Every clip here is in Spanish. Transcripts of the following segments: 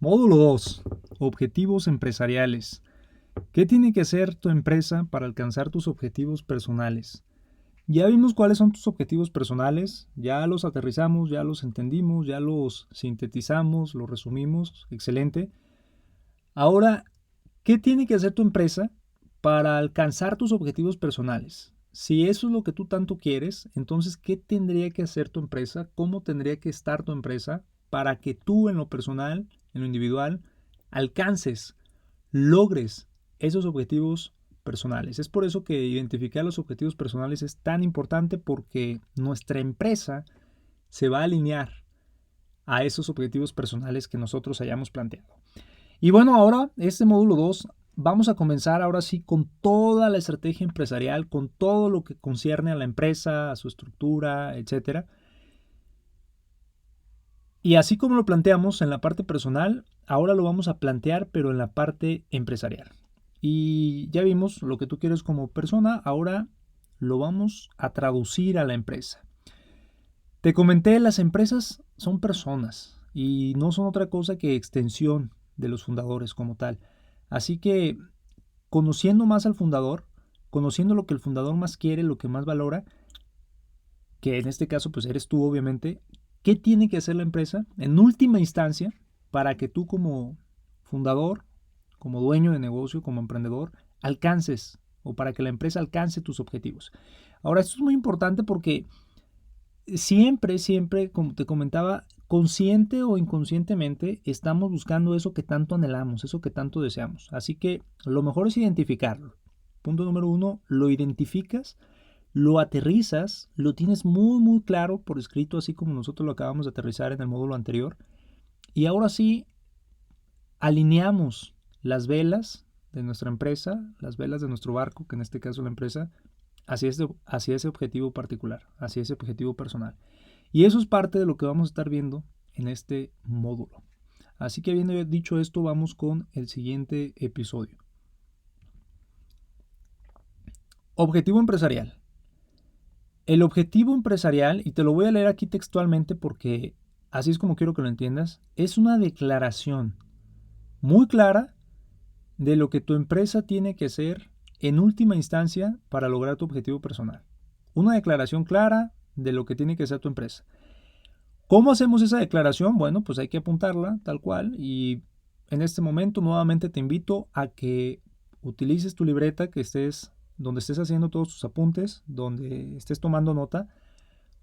Módulo 2. Objetivos empresariales. ¿Qué tiene que hacer tu empresa para alcanzar tus objetivos personales? Ya vimos cuáles son tus objetivos personales, ya los aterrizamos, ya los entendimos, ya los sintetizamos, los resumimos, excelente. Ahora, ¿qué tiene que hacer tu empresa para alcanzar tus objetivos personales? Si eso es lo que tú tanto quieres, entonces, ¿qué tendría que hacer tu empresa? ¿Cómo tendría que estar tu empresa para que tú en lo personal, en lo individual, alcances, logres esos objetivos personales? Es por eso que identificar los objetivos personales es tan importante, porque nuestra empresa se va a alinear a esos objetivos personales que nosotros hayamos planteado. Y bueno, ahora, este módulo 2, vamos a comenzar ahora sí con toda la estrategia empresarial, con todo lo que concierne a la empresa, a su estructura, etcétera. Y así como lo planteamos en la parte personal, ahora lo vamos a plantear, pero en la parte empresarial. Y ya vimos lo que tú quieres como persona, ahora lo vamos a traducir a la empresa. Te comenté, las empresas son personas y no son otra cosa que extensión de los fundadores como tal. Así que, conociendo más al fundador, conociendo lo que el fundador más quiere, lo que más valora, que en este caso pues eres tú obviamente, ¿qué tiene que hacer la empresa en última instancia para que tú como fundador, como dueño de negocio, como emprendedor, alcances, o para que la empresa alcance tus objetivos? Ahora, esto es muy importante porque siempre, como te comentaba, consciente o inconscientemente, estamos buscando eso que tanto anhelamos, eso que tanto deseamos. Así que lo mejor es identificarlo. Punto número 1, lo identificas, lo aterrizas, lo tienes muy claro por escrito, así como nosotros lo acabamos de aterrizar en el módulo anterior. Y ahora sí, alineamos las velas de nuestra empresa, las velas de nuestro barco, que en este caso es la empresa, hacia ese objetivo particular, hacia ese objetivo personal. Y eso es parte de lo que vamos a estar viendo en este módulo. Así que, habiendo dicho esto, vamos con el siguiente episodio. Objetivo empresarial. El objetivo empresarial, y te lo voy a leer aquí textualmente porque así es como quiero que lo entiendas, es una declaración muy clara de lo que tu empresa tiene que hacer en última instancia para lograr tu objetivo personal. Una declaración clara de lo que tiene que hacer tu empresa. ¿Cómo hacemos esa declaración? Bueno, pues hay que apuntarla tal cual, y en este momento nuevamente te invito a que utilices tu libreta, que estés donde estés haciendo todos tus apuntes, donde estés tomando nota,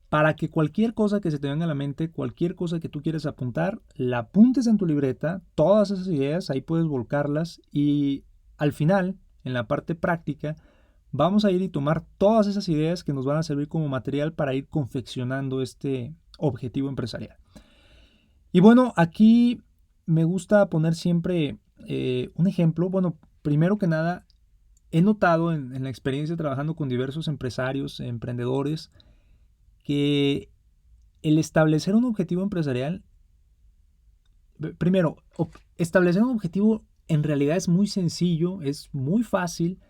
para que cualquier cosa que se te venga a la mente, cualquier cosa que tú quieras apuntar, la apuntes en tu libreta, todas esas ideas, ahí puedes volcarlas, y al final, en la parte práctica, vamos a ir y tomar todas esas ideas que nos van a servir como material para ir confeccionando este objetivo empresarial. Y bueno, aquí me gusta poner siempre un ejemplo. Bueno, primero que nada, he notado en la experiencia trabajando con diversos empresarios, emprendedores, que el establecer un objetivo empresarial, primero, establecer un objetivo en realidad es muy sencillo, es muy fácil,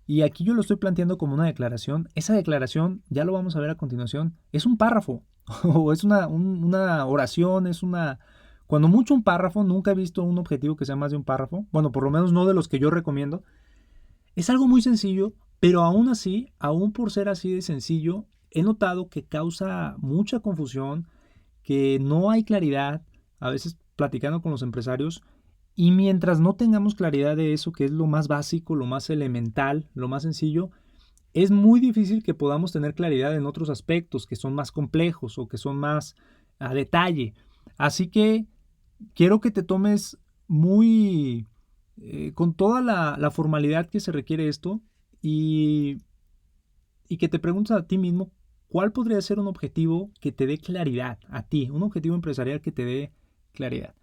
y aquí yo lo estoy planteando como una declaración. Esa declaración, ya lo vamos a ver a continuación, es un párrafo o es una oración, es una... Cuando mucho un párrafo, nunca he visto un objetivo que sea más de un párrafo, bueno, por lo menos no de los que yo recomiendo. Es algo muy sencillo, pero aún así, aún por ser así de sencillo, he notado que causa mucha confusión, que no hay claridad, a veces platicando con los empresarios, y mientras no tengamos claridad de eso, que es lo más básico, lo más elemental, lo más sencillo, es muy difícil que podamos tener claridad en otros aspectos que son más complejos o que son más a detalle. Así que quiero que te tomes muy con toda la formalidad que se requiere esto, y, y que te preguntes a ti mismo cuál podría ser un objetivo que te dé claridad a ti, un objetivo empresarial que te dé claridad.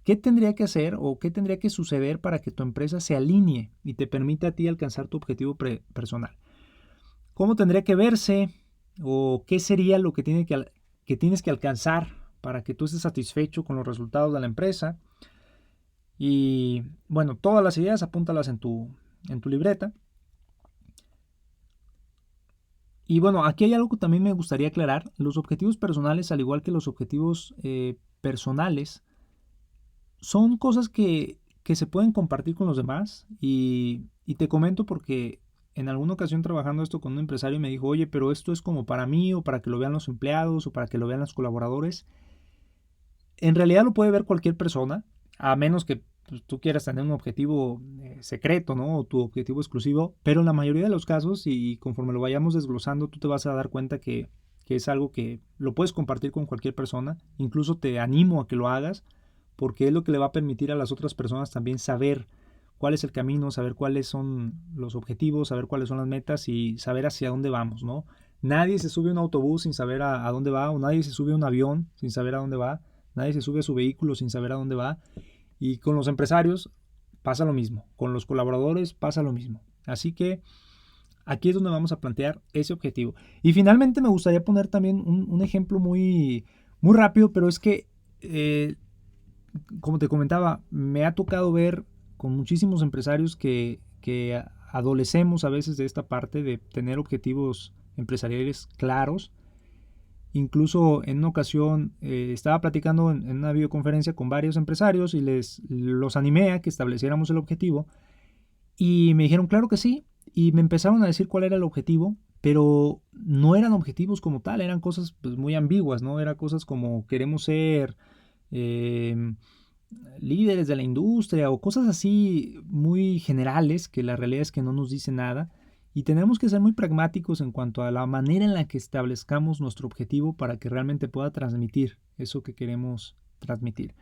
¿Qué tendría que hacer o qué tendría que suceder para que tu empresa se alinee y te permita a ti alcanzar tu objetivo personal? ¿Cómo tendría que verse o qué sería lo que tienes que alcanzar para que tú estés satisfecho con los resultados de la empresa? Y bueno, todas las ideas apúntalas en tu libreta. Y bueno, aquí hay algo que también me gustaría aclarar. Los objetivos personales, al igual que los objetivos personales, son cosas que se pueden compartir con los demás y te comento porque en alguna ocasión trabajando esto con un empresario me dijo, oye, pero esto es como para mí o para que lo vean los empleados o para que lo vean los colaboradores. En realidad lo puede ver cualquier persona, a menos que pues, tú quieras tener un objetivo secreto, ¿no? O tu objetivo exclusivo, pero en la mayoría de los casos y conforme lo vayamos desglosando, tú te vas a dar cuenta que es algo que lo puedes compartir con cualquier persona. Incluso te animo a que lo hagas porque es lo que le va a permitir a las otras personas también saber cuál es el camino, saber cuáles son los objetivos, saber cuáles son las metas y saber hacia dónde vamos, ¿no? Nadie se sube a un autobús sin saber a dónde va, o nadie se sube a un avión sin saber a dónde va, nadie se sube a su vehículo sin saber a dónde va. Y con los empresarios pasa lo mismo, con los colaboradores pasa lo mismo. Así que aquí es donde vamos a plantear ese objetivo. Y finalmente me gustaría poner también un ejemplo muy, muy rápido, pero es que como te comentaba, me ha tocado ver con muchísimos empresarios que adolecemos a veces de esta parte de tener objetivos empresariales claros. Incluso en una ocasión estaba platicando en una videoconferencia con varios empresarios y los animé a que estableciéramos el objetivo y me dijeron claro que sí y me empezaron a decir cuál era el objetivo, pero no eran objetivos como tal, eran cosas pues, muy ambiguas, ¿no? Eran cosas como queremos ser líderes de la industria o cosas así muy generales que la realidad es que no nos dice nada y tenemos que ser muy pragmáticos en cuanto a la manera en la que establezcamos nuestro objetivo para que realmente pueda transmitir eso que queremos transmitir.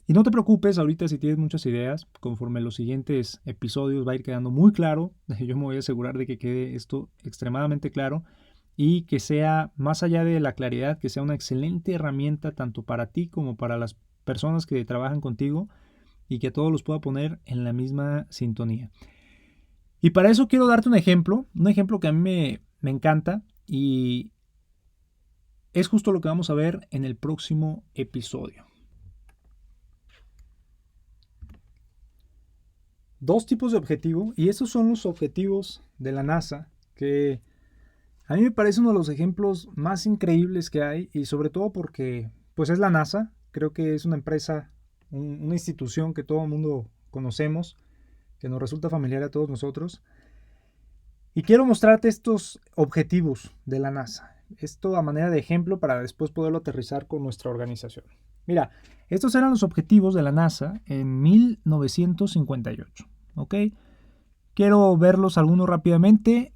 Y no te preocupes ahorita si tienes muchas ideas, conforme los siguientes episodios va a ir quedando muy claro, yo me voy a asegurar de que quede esto extremadamente claro y que sea, más allá de la claridad, que sea una excelente herramienta tanto para ti como para las personas que trabajan contigo y que a todos los pueda poner en la misma sintonía. Y para eso quiero darte un ejemplo que a mí me encanta y es justo lo que vamos a ver en el próximo episodio. Dos tipos de objetivo y estos son los objetivos de la NASA que a mí me parece uno de los ejemplos más increíbles que hay y sobre todo porque pues es la NASA, creo que es una empresa, una institución que todo el mundo conocemos, que nos resulta familiar a todos nosotros. Y quiero mostrarte estos objetivos de la NASA, esto a manera de ejemplo para después poderlo aterrizar con nuestra organización. Mira, estos eran los objetivos de la NASA en 1958, ¿ok? Quiero verlos algunos rápidamente.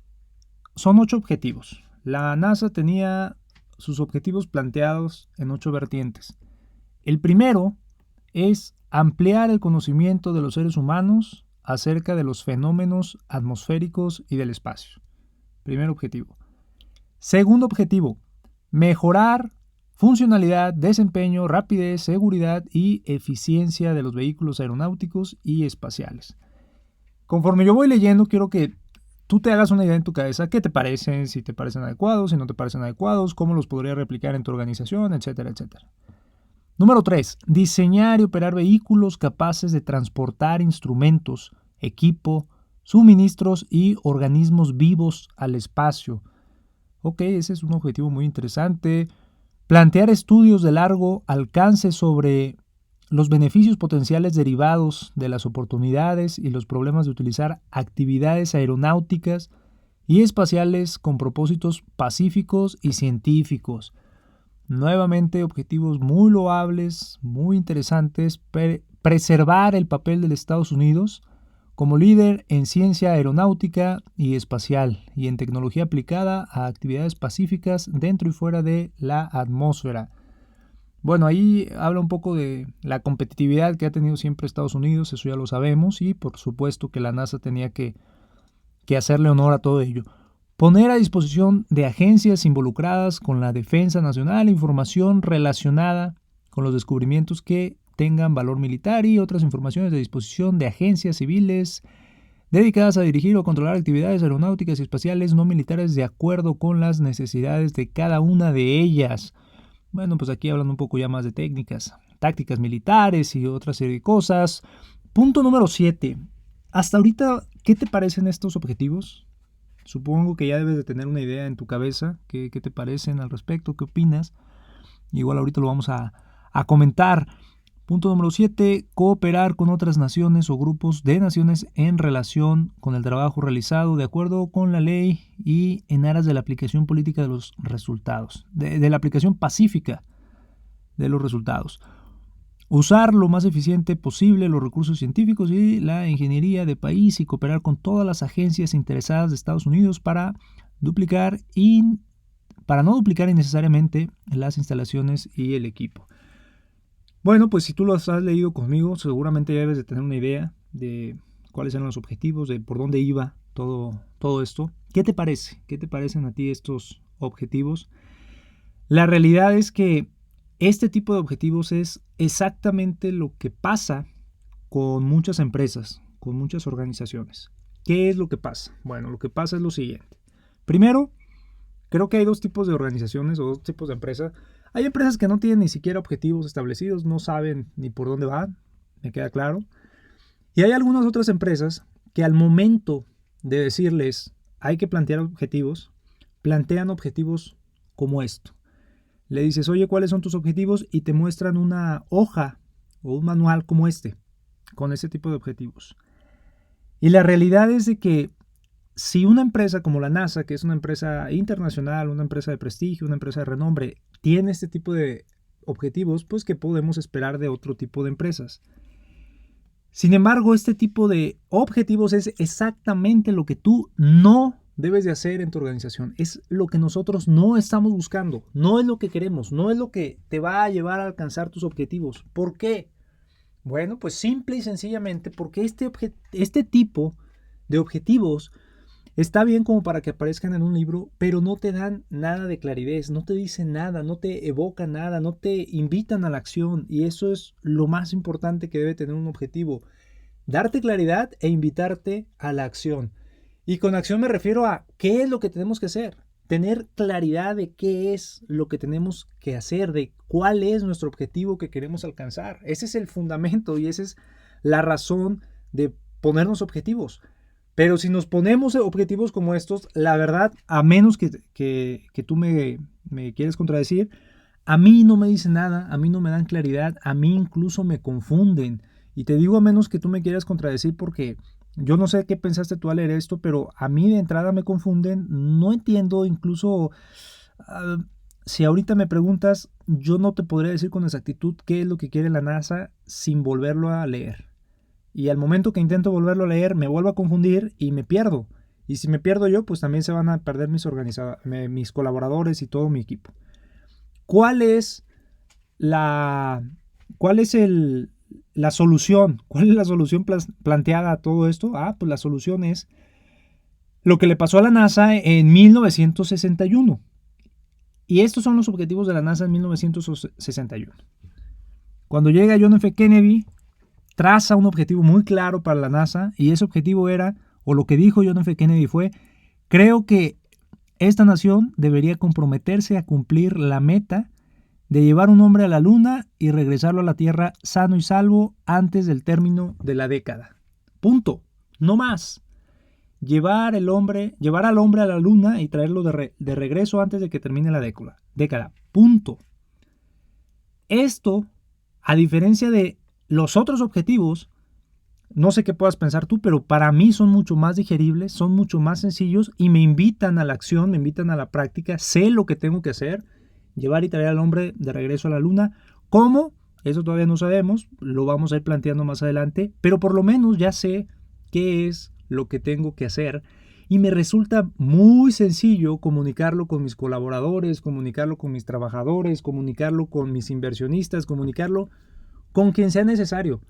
Son 8 objetivos. La NASA tenía sus objetivos planteados en 8 vertientes. El primero es ampliar el conocimiento de los seres humanos acerca de los fenómenos atmosféricos y del espacio. Primer objetivo. Segundo objetivo, mejorar funcionalidad, desempeño, rapidez, seguridad y eficiencia de los vehículos aeronáuticos y espaciales. Conforme yo voy leyendo, quiero que tú te hagas una idea en tu cabeza, qué te parecen, si te parecen adecuados, si no te parecen adecuados, cómo los podría replicar en tu organización, etcétera, etcétera. Número 3. Diseñar y operar vehículos capaces de transportar instrumentos, equipo, suministros y organismos vivos al espacio. Ok, ese es un objetivo muy interesante. Plantear estudios de largo alcance sobre los beneficios potenciales derivados de las oportunidades y los problemas de utilizar actividades aeronáuticas y espaciales con propósitos pacíficos y científicos. Nuevamente, objetivos muy loables, muy interesantes. Preservar el papel de los Estados Unidos como líder en ciencia aeronáutica y espacial y en tecnología aplicada a actividades pacíficas dentro y fuera de la atmósfera. Bueno, ahí habla un poco de la competitividad que ha tenido siempre Estados Unidos, eso ya lo sabemos, y por supuesto que la NASA tenía que hacerle honor a todo ello. Poner a disposición de agencias involucradas con la defensa nacional información relacionada con los descubrimientos que tengan valor militar y otras informaciones de disposición de agencias civiles dedicadas a dirigir o controlar actividades aeronáuticas y espaciales no militares de acuerdo con las necesidades de cada una de ellas. Bueno, pues aquí hablan un poco ya más de técnicas, tácticas militares y otra serie de cosas. Punto número 7. Hasta ahorita, ¿qué te parecen estos objetivos? Supongo que ya debes de tener una idea en tu cabeza. ¿Qué te parecen al respecto? ¿Qué opinas? Igual ahorita lo vamos a comentar. Punto número 7, cooperar con otras naciones o grupos de naciones en relación con el trabajo realizado de acuerdo con la ley y en aras de la aplicación política de los resultados, de la aplicación pacífica de los resultados. Usar lo más eficiente posible los recursos científicos y la ingeniería de país y cooperar con todas las agencias interesadas de Estados Unidos para no duplicar innecesariamente las instalaciones y el equipo. Bueno, pues si tú los has leído conmigo, seguramente ya debes de tener una idea de cuáles eran los objetivos, de por dónde iba todo esto. ¿Qué te parece? ¿Qué te parecen a ti estos objetivos? La realidad es que este tipo de objetivos es exactamente lo que pasa con muchas empresas, con muchas organizaciones. ¿Qué es lo que pasa? Bueno, lo que pasa es lo siguiente. Primero, creo que hay dos tipos de organizaciones o dos tipos de empresas. Hay empresas que no tienen ni siquiera objetivos establecidos, no saben ni por dónde van, me queda claro. Y hay algunas otras empresas que al momento de decirles hay que plantear objetivos, plantean objetivos como esto. Le dices, oye, ¿cuáles son tus objetivos? Y te muestran una hoja o un manual como este, con ese tipo de objetivos. Y la realidad es de que si una empresa como la NASA, que es una empresa internacional, una empresa de prestigio, una empresa de renombre, tiene este tipo de objetivos, pues ¿qué podemos esperar de otro tipo de empresas? Sin embargo, este tipo de objetivos es exactamente lo que tú no debes de hacer en tu organización. Es lo que nosotros no estamos buscando, no es lo que queremos, no es lo que te va a llevar a alcanzar tus objetivos. ¿Por qué? Bueno, pues simple y sencillamente porque este tipo de objetivos está bien como para que aparezcan en un libro, pero no te dan nada de claridad, no te dicen nada, no te evocan nada, no te invitan a la acción. Y eso es lo más importante que debe tener un objetivo. Darte claridad e invitarte a la acción. Y con acción me refiero a qué es lo que tenemos que hacer. Tener claridad de qué es lo que tenemos que hacer, de cuál es nuestro objetivo que queremos alcanzar. Ese es el fundamento y esa es la razón de ponernos objetivos. Pero si nos ponemos objetivos como estos, la verdad, a menos que tú me quieres contradecir, a mí no me dicen nada, a mí no me dan claridad, a mí incluso me confunden. Y te digo a menos que tú me quieras contradecir porque yo no sé qué pensaste tú al leer esto, pero a mí de entrada me confunden, no entiendo, incluso si ahorita me preguntas, yo no te podría decir con exactitud qué es lo que quiere la NASA sin volverlo a leer. Y al momento que intento volverlo a leer, me vuelvo a confundir y me pierdo. Y si me pierdo yo, pues también se van a perder mis colaboradores y todo mi equipo. ¿Cuál es la solución? ¿Cuál es la solución planteada a todo esto? Pues la solución es lo que le pasó a la NASA en 1961. Y estos son los objetivos de la NASA en 1961. Cuando llega John F. Kennedy, traza un objetivo muy claro para la NASA y ese objetivo era, o lo que dijo John F. Kennedy fue, creo que esta nación debería comprometerse a cumplir la meta de llevar un hombre a la Luna y regresarlo a la Tierra sano y salvo antes del término de la década. Punto. No más. Llevar al hombre a la Luna y traerlo de regreso antes de que termine la década. Punto. Esto, a diferencia de los otros objetivos, no sé qué puedas pensar tú, pero para mí son mucho más digeribles, son mucho más sencillos y me invitan a la acción, me invitan a la práctica. Sé lo que tengo que hacer, llevar y traer al hombre de regreso a la Luna. ¿Cómo? Eso todavía no sabemos, lo vamos a ir planteando más adelante, pero por lo menos ya sé qué es lo que tengo que hacer y me resulta muy sencillo comunicarlo con mis colaboradores, comunicarlo con mis trabajadores, comunicarlo con mis inversionistas, comunicarlo con quien sea necesario.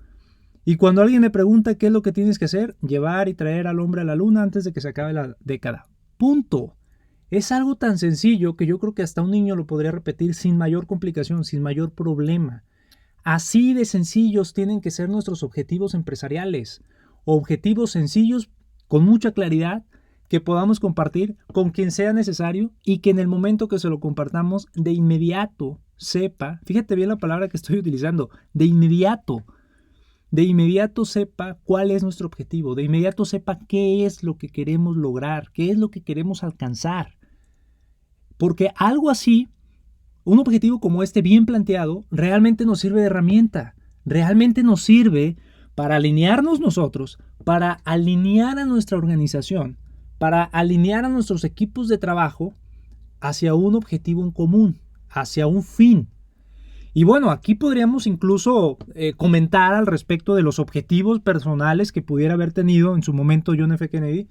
Y cuando alguien me pregunta qué es lo que tienes que hacer, llevar y traer al hombre a la Luna antes de que se acabe la década. Punto. Es algo tan sencillo que yo creo que hasta un niño lo podría repetir sin mayor complicación, sin mayor problema. Así de sencillos tienen que ser nuestros objetivos empresariales. Objetivos sencillos, con mucha claridad, que podamos compartir con quien sea necesario y que en el momento que se lo compartamos, de inmediato sepa, fíjate bien la palabra que estoy utilizando, de inmediato sepa cuál es nuestro objetivo, de inmediato sepa qué es lo que queremos lograr, qué es lo que queremos alcanzar. Porque algo así, un objetivo como este bien planteado, realmente nos sirve de herramienta. realmente nos sirve para alinearnos nosotros, para alinear a nuestra organización, para alinear a nuestros equipos de trabajo hacia un objetivo en común, hacia un fin. Y bueno, aquí podríamos incluso comentar al respecto de los objetivos personales que pudiera haber tenido en su momento John F. Kennedy.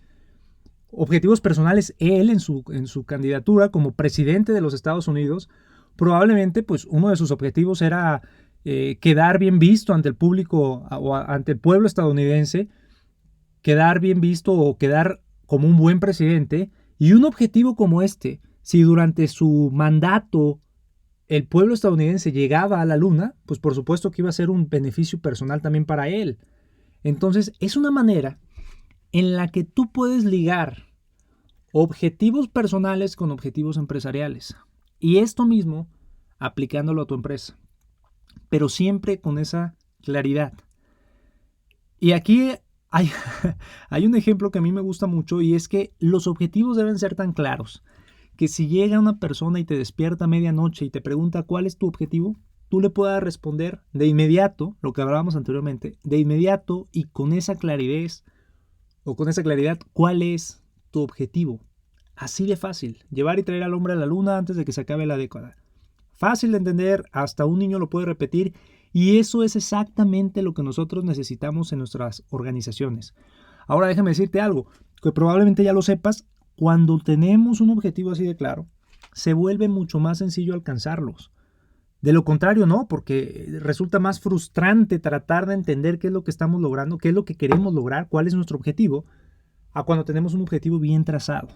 Objetivos personales él en su candidatura como presidente de los Estados Unidos. Probablemente pues uno de sus objetivos era quedar bien visto ante el público o ante el pueblo estadounidense, quedar bien visto o quedar como un buen presidente. Y un objetivo como este, si durante su mandato el pueblo estadounidense llegaba a la luna, pues por supuesto que iba a ser un beneficio personal también para él. Entonces es una manera en la que tú puedes ligar objetivos personales con objetivos empresariales. Y esto mismo aplicándolo a tu empresa, pero siempre con esa claridad. Y aquí hay un ejemplo que a mí me gusta mucho, y es que los objetivos deben ser tan claros que si llega una persona y te despierta a medianoche y te pregunta cuál es tu objetivo, tú le puedas responder de inmediato, lo que hablábamos anteriormente, de inmediato y con esa claridad, cuál es tu objetivo. Así de fácil, llevar y traer al hombre a la luna antes de que se acabe la década. Fácil de entender, hasta un niño lo puede repetir, y eso es exactamente lo que nosotros necesitamos en nuestras organizaciones. Ahora déjame decirte algo, que probablemente ya lo sepas. Cuando tenemos un objetivo así de claro, se vuelve mucho más sencillo alcanzarlos. De lo contrario, no, porque resulta más frustrante tratar de entender qué es lo que estamos logrando, qué es lo que queremos lograr, cuál es nuestro objetivo, a cuando tenemos un objetivo bien trazado.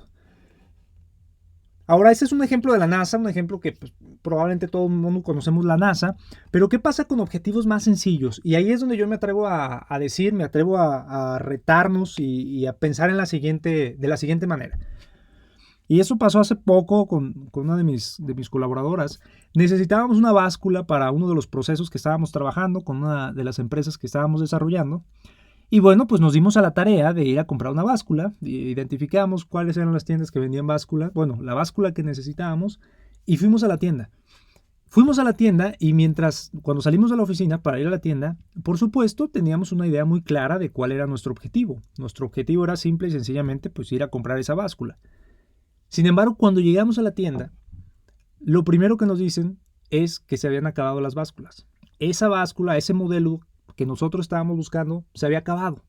Ahora, ese es un ejemplo de la NASA, un ejemplo que pues, probablemente todo el mundo conocemos la NASA, pero ¿qué pasa con objetivos más sencillos? Y ahí es donde yo me atrevo a decir, me atrevo a retarnos y a pensar de la siguiente manera. Y eso pasó hace poco con una de mis colaboradoras. Necesitábamos una báscula para uno de los procesos que estábamos trabajando con una de las empresas que estábamos desarrollando. Y bueno, pues nos dimos a la tarea de ir a comprar una báscula. Identificamos cuáles eran las tiendas que vendían báscula. Bueno, la báscula que necesitábamos. Y fuimos a la tienda. Fuimos a la tienda y cuando salimos de la oficina para ir a la tienda, por supuesto, teníamos una idea muy clara de cuál era nuestro objetivo. Nuestro objetivo era simple y sencillamente pues ir a comprar esa báscula. Sin embargo, cuando llegamos a la tienda, lo primero que nos dicen es que se habían acabado las básculas. Esa báscula, ese modelo que nosotros estábamos buscando, se había acabado.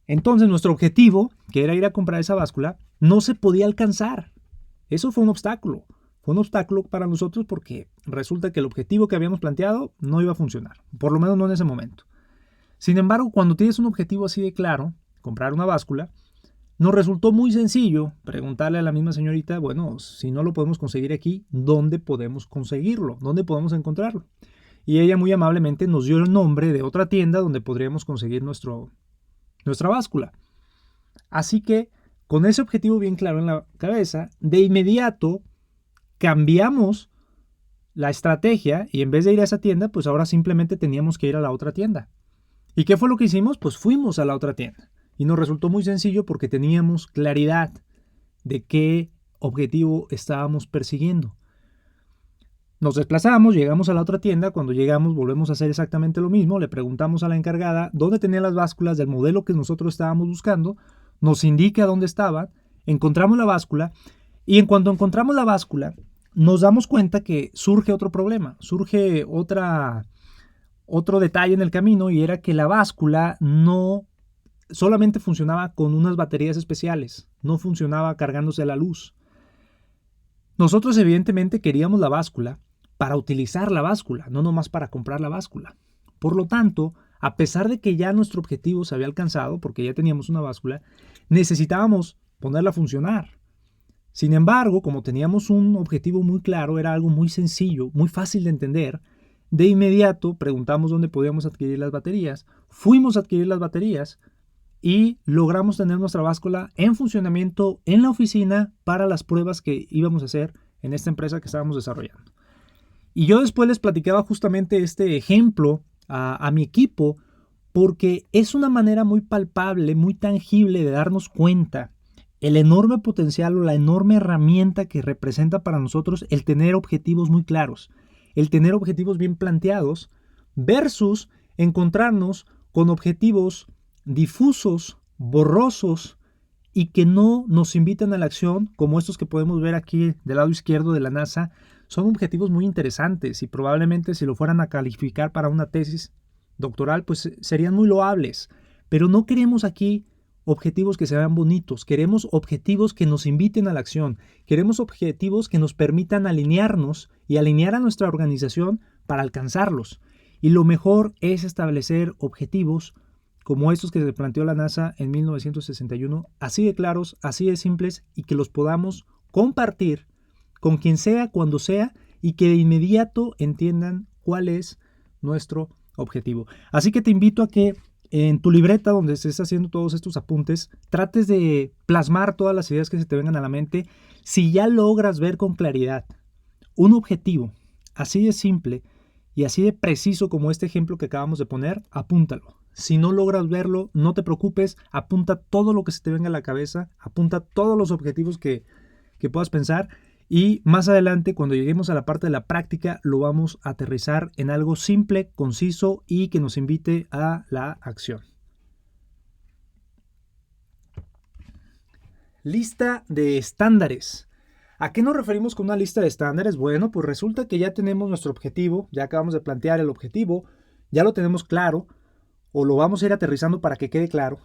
Entonces, nuestro objetivo, que era ir a comprar esa báscula, no se podía alcanzar. Eso fue un obstáculo. Fue un obstáculo para nosotros porque resulta que el objetivo que habíamos planteado no iba a funcionar. Por lo menos no en ese momento. Sin embargo, cuando tienes un objetivo así de claro, comprar una báscula, nos resultó muy sencillo preguntarle a la misma señorita, bueno, si no lo podemos conseguir aquí, ¿dónde podemos conseguirlo? ¿Dónde podemos encontrarlo? Y ella muy amablemente nos dio el nombre de otra tienda donde podríamos conseguir nuestra báscula. Así que, con ese objetivo bien claro en la cabeza, de inmediato cambiamos la estrategia y en vez de ir a esa tienda, pues ahora simplemente teníamos que ir a la otra tienda. ¿Y qué fue lo que hicimos? Pues fuimos a la otra tienda. Y nos resultó muy sencillo porque teníamos claridad de qué objetivo estábamos persiguiendo. Nos desplazamos, llegamos a la otra tienda. Cuando llegamos volvemos a hacer exactamente lo mismo. Le preguntamos a la encargada dónde tenía las básculas del modelo que nosotros estábamos buscando. Nos indica dónde estaba. Encontramos la báscula. Y en cuanto encontramos la báscula, nos damos cuenta que surge otro problema. Surge otro detalle en el camino, y era que la báscula no solamente funcionaba con unas baterías especiales. No funcionaba cargándose a la luz. Nosotros evidentemente queríamos la báscula para utilizar la báscula, no nomás para comprar la báscula. Por lo tanto, a pesar de que ya nuestro objetivo se había alcanzado, porque ya teníamos una báscula, necesitábamos ponerla a funcionar. Sin embargo, como teníamos un objetivo muy claro, era algo muy sencillo, muy fácil de entender, de inmediato preguntamos dónde podíamos adquirir las baterías, fuimos a adquirir las baterías y logramos tener nuestra báscula en funcionamiento en la oficina para las pruebas que íbamos a hacer en esta empresa que estábamos desarrollando. Y yo después les platicaba justamente este ejemplo a mi equipo porque es una manera muy palpable, muy tangible de darnos cuenta el enorme potencial o la enorme herramienta que representa para nosotros el tener objetivos muy claros, el tener objetivos bien planteados, versus encontrarnos con objetivos difusos, borrosos y que no nos invitan a la acción, como estos que podemos ver aquí del lado izquierdo de la NASA. Son objetivos muy interesantes y probablemente si lo fueran a calificar para una tesis doctoral, pues serían muy loables. Pero no queremos aquí objetivos que se vean bonitos, queremos objetivos que nos inviten a la acción, queremos objetivos que nos permitan alinearnos y alinear a nuestra organización para alcanzarlos. Y lo mejor es establecer objetivos como estos que se planteó la NASA en 1961, así de claros, así de simples, y que los podamos compartir con quien sea, cuando sea, y que de inmediato entiendan cuál es nuestro objetivo. Así que te invito a que en tu libreta donde estés haciendo todos estos apuntes, trates de plasmar todas las ideas que se te vengan a la mente. Si ya logras ver con claridad un objetivo así de simple y así de preciso como este ejemplo que acabamos de poner, apúntalo. Si no logras verlo, no te preocupes, apunta todo lo que se te venga a la cabeza, apunta todos los objetivos que puedas pensar, y más adelante, cuando lleguemos a la parte de la práctica, lo vamos a aterrizar en algo simple, conciso y que nos invite a la acción. Lista de estándares. ¿A qué nos referimos con una lista de estándares? Bueno, pues resulta que ya tenemos nuestro objetivo, ya acabamos de plantear el objetivo, ya lo tenemos claro, o lo vamos a ir aterrizando para que quede claro.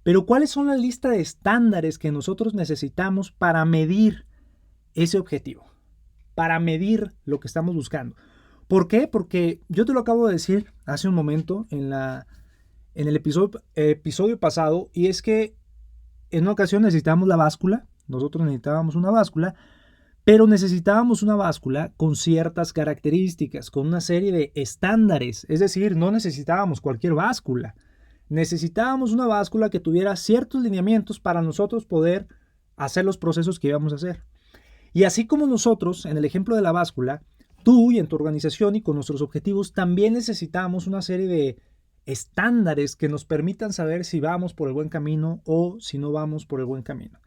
Pero ¿cuáles son la lista de estándares que nosotros necesitamos para medir ese objetivo? Para medir lo que estamos buscando. ¿Por qué? Porque yo te lo acabo de decir hace un momento en el episodio pasado, y es que en una ocasión necesitábamos la báscula, nosotros necesitábamos una báscula, pero necesitábamos una báscula con ciertas características, con una serie de estándares, es decir, no necesitábamos cualquier báscula, necesitábamos una báscula que tuviera ciertos lineamientos para nosotros poder hacer los procesos que íbamos a hacer. Y así como nosotros, en el ejemplo de la báscula, tú y en tu organización y con nuestros objetivos, también necesitamos una serie de estándares que nos permitan saber si vamos por el buen camino o si no vamos por el buen camino.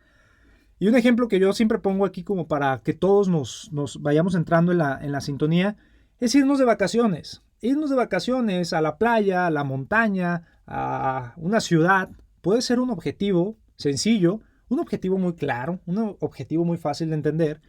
Y un ejemplo que yo siempre pongo aquí como para que todos nos vayamos entrando en la sintonía es irnos de vacaciones. Irnos de vacaciones a la playa, a la montaña, a una ciudad, puede ser un objetivo sencillo, un objetivo muy claro, un objetivo muy fácil de entender,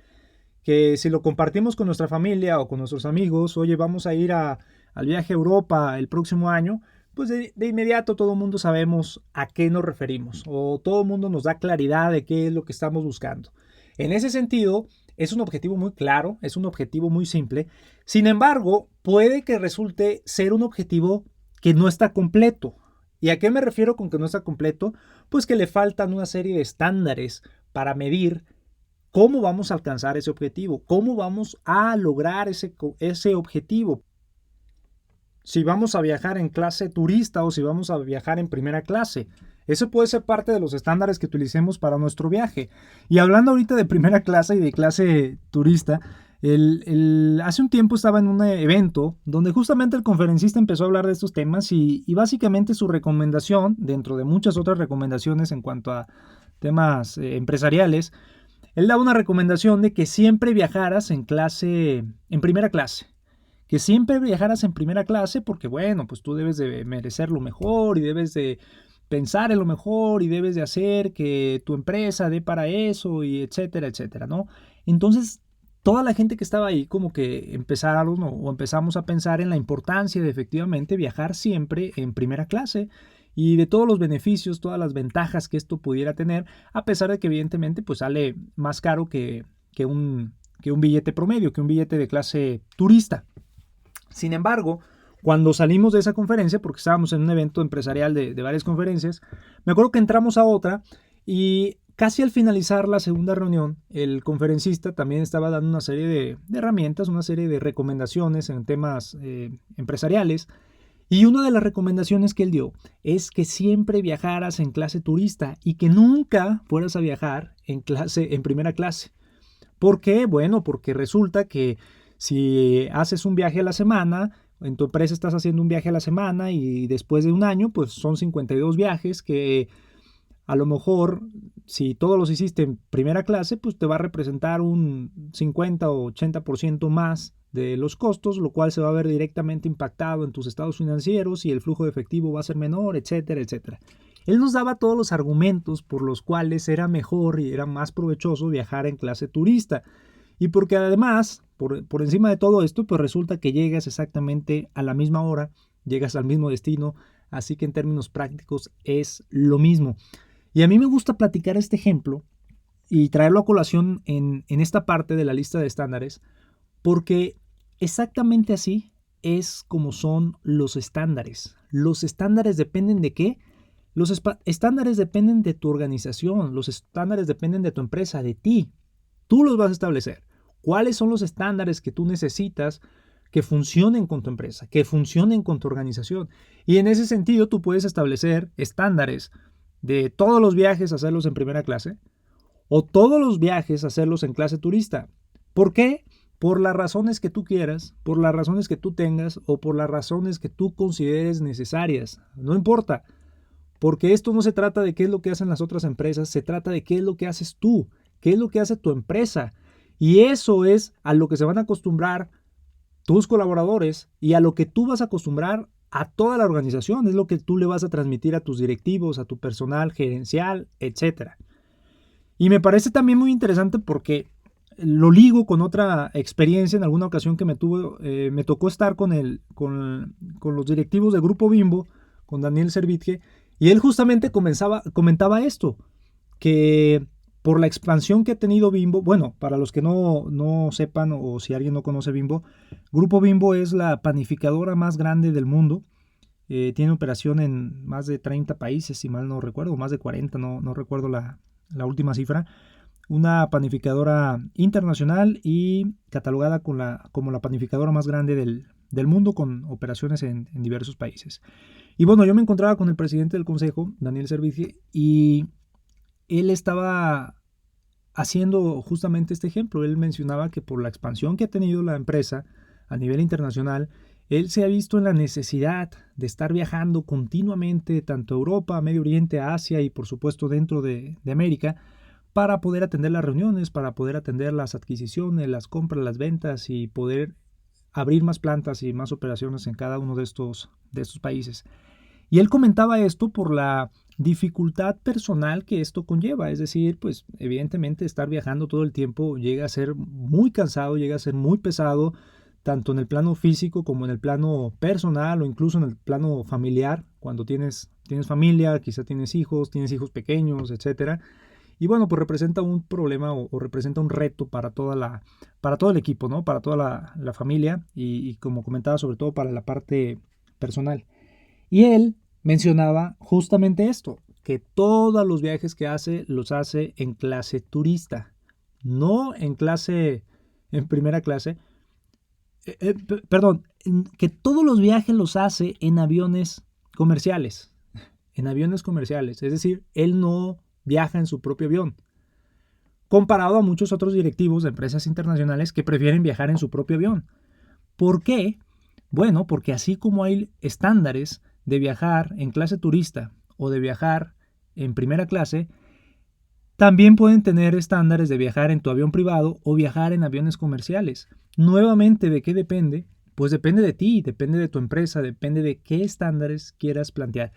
que si lo compartimos con nuestra familia o con nuestros amigos, oye, vamos a ir al viaje a Europa el próximo año, pues de inmediato todo el mundo sabemos a qué nos referimos o todo el mundo nos da claridad de qué es lo que estamos buscando. En ese sentido, es un objetivo muy claro, es un objetivo muy simple. Sin embargo, puede que resulte ser un objetivo que no está completo. ¿Y a qué me refiero con que no está completo? Pues que le faltan una serie de estándares para medir cómo vamos a alcanzar ese objetivo, cómo vamos a lograr ese objetivo. Si vamos a viajar en clase turista o si vamos a viajar en primera clase. Eso puede ser parte de los estándares que utilicemos para nuestro viaje. Y hablando ahorita de primera clase y de clase turista, hace un tiempo estaba en un evento donde justamente el conferencista empezó a hablar de estos temas y básicamente su recomendación, dentro de muchas otras recomendaciones en cuanto a temas empresariales, él daba una recomendación de que siempre viajaras en primera clase. Que siempre viajaras en primera clase porque, bueno, pues tú debes de merecer lo mejor y debes de pensar en lo mejor y debes de hacer que tu empresa dé para eso y etcétera, etcétera, ¿no? Entonces, toda la gente que estaba ahí como que empezaron o empezamos a pensar en la importancia de efectivamente viajar siempre en primera clase y de todos los beneficios, todas las ventajas que esto pudiera tener, a pesar de que evidentemente pues sale más caro que un billete promedio, que un billete de clase turista. Sin embargo, cuando salimos de esa conferencia, porque estábamos en un evento empresarial de varias conferencias, me acuerdo que entramos a otra y casi al finalizar la segunda reunión, el conferencista también estaba dando una serie de herramientas, una serie de recomendaciones en temas empresariales. Y una de las recomendaciones que él dio es que siempre viajaras en clase turista y que nunca fueras a viajar en primera clase. ¿Por qué? Bueno, porque resulta que si haces un viaje a la semana, en tu empresa estás haciendo un viaje a la semana y después de un año, pues son 52 viajes que a lo mejor, si todos los hiciste en primera clase, pues te va a representar un 50 o 80% más de los costos, lo cual se va a ver directamente impactado en tus estados financieros y el flujo de efectivo va a ser menor, etcétera, etcétera. Él nos daba todos los argumentos por los cuales era mejor y era más provechoso viajar en clase turista. Y porque además, por encima de todo esto, pues resulta que llegas exactamente a la misma hora, llegas al mismo destino, así que en términos prácticos es lo mismo. Y a mí me gusta platicar este ejemplo y traerlo a colación en esta parte de la lista de estándares, porque exactamente así es como son los estándares. Los estándares dependen de qué? Los estándares dependen de tu organización, los estándares dependen de tu empresa, de ti. Tú los vas a establecer. ¿Cuáles son los estándares que tú necesitas que funcionen con tu empresa, que funcionen con tu organización? Y en ese sentido tú puedes establecer estándares de todos los viajes hacerlos en primera clase o todos los viajes hacerlos en clase turista. ¿Por qué? Por las razones que tú quieras, por las razones que tú tengas o por las razones que tú consideres necesarias. No importa, porque esto no se trata de qué es lo que hacen las otras empresas, se trata de qué es lo que haces tú, qué es lo que hace tu empresa. Y eso es a lo que se van a acostumbrar tus colaboradores y a lo que tú vas a acostumbrar a toda la organización. Es lo que tú le vas a transmitir a tus directivos, a tu personal gerencial, etc. Y me parece también muy interesante porque lo ligo con otra experiencia en alguna ocasión que me tocó estar con los directivos del Grupo Bimbo, con Daniel Servitje, y él justamente comentaba esto, que por la expansión que ha tenido Bimbo, bueno, para los que no sepan o si alguien no conoce Bimbo, Grupo Bimbo es la panificadora más grande del mundo. Tiene operación en más de 30 países, si mal no recuerdo, más de 40, no recuerdo la última cifra. Una panificadora internacional y catalogada como la panificadora más grande del mundo, con operaciones en diversos países. Y bueno, yo me encontraba con el presidente del consejo, Daniel Servitje, y él estaba haciendo justamente este ejemplo. Él mencionaba que por la expansión que ha tenido la empresa a nivel internacional, él se ha visto en la necesidad de estar viajando continuamente tanto a Europa, a Medio Oriente, a Asia y por supuesto dentro de América, para poder atender las reuniones, para poder atender las adquisiciones, las compras, las ventas y poder abrir más plantas y más operaciones en cada uno de estos países. Y él comentaba esto por la dificultad personal que esto conlleva, es decir, pues evidentemente estar viajando todo el tiempo llega a ser muy cansado, llega a ser muy pesado, tanto en el plano físico como en el plano personal o incluso en el plano familiar, cuando tienes familia, quizá tienes hijos pequeños, etcétera. Y bueno, pues representa un problema o representa un reto para todo el equipo, ¿no? Para toda la familia y como comentaba, sobre todo para la parte personal. Y él mencionaba justamente esto, que todos los viajes que hace los hace en clase turista, no en primera clase, perdón, que todos los viajes los hace en aviones comerciales, es decir, él no viaja en su propio avión, comparado a muchos otros directivos de empresas internacionales que prefieren viajar en su propio avión. ¿Por qué? Bueno, porque así como hay estándares de viajar en clase turista o de viajar en primera clase, también pueden tener estándares de viajar en tu avión privado o viajar en aviones comerciales. Nuevamente, ¿de qué depende? Pues depende de ti, depende de tu empresa, depende de qué estándares quieras plantear.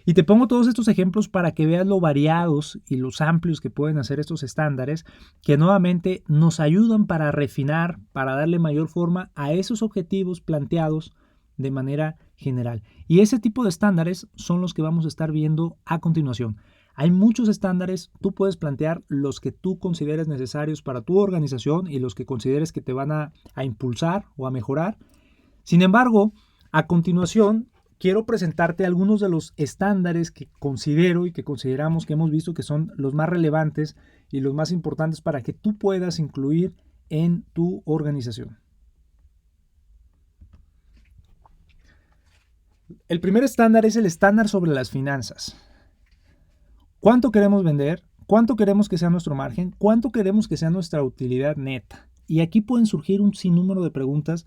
Y te pongo todos estos ejemplos para que veas lo variados y los amplios que pueden hacer estos estándares, que nuevamente nos ayudan para refinar, para darle mayor forma a esos objetivos planteados de manera general. Y ese tipo de estándares son los que vamos a estar viendo a continuación. Hay muchos estándares, tú puedes plantear los que tú consideres necesarios para tu organización y los que consideres que te van a impulsar o a mejorar. Sin embargo, a continuación quiero presentarte algunos de los estándares que considero y que consideramos que hemos visto que son los más relevantes y los más importantes para que tú puedas incluir en tu organización. El primer estándar es el estándar sobre las finanzas. ¿Cuánto queremos vender? ¿Cuánto queremos que sea nuestro margen? ¿Cuánto queremos que sea nuestra utilidad neta? Y aquí pueden surgir un sinnúmero de preguntas.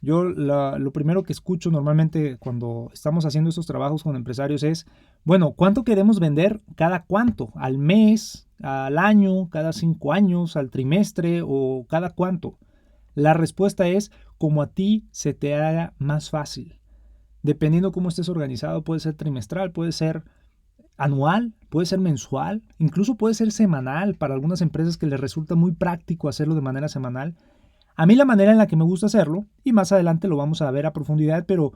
Yo lo primero que escucho normalmente cuando estamos haciendo estos trabajos con empresarios es, bueno, ¿cuánto queremos vender cada cuánto? ¿Al mes? ¿Al año? ¿Cada 5 años? ¿Al trimestre? ¿O cada cuánto? La respuesta es como a ti se te haga más fácil. Dependiendo cómo estés organizado, puede ser trimestral, puede ser anual, puede ser mensual, incluso puede ser semanal para algunas empresas que les resulta muy práctico hacerlo de manera semanal. A mí la manera en la que me gusta hacerlo, y más adelante lo vamos a ver a profundidad, pero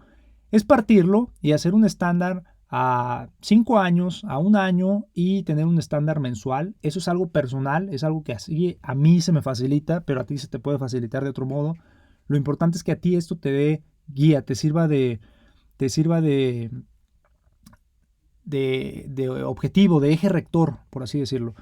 es partirlo y hacer un estándar a 5 años, a un año y tener un estándar mensual. Eso es algo personal, es algo que así a mí se me facilita, pero a ti se te puede facilitar de otro modo. Lo importante es que a ti esto te dé guía, te sirva de objetivo, de eje rector, por así decirlo.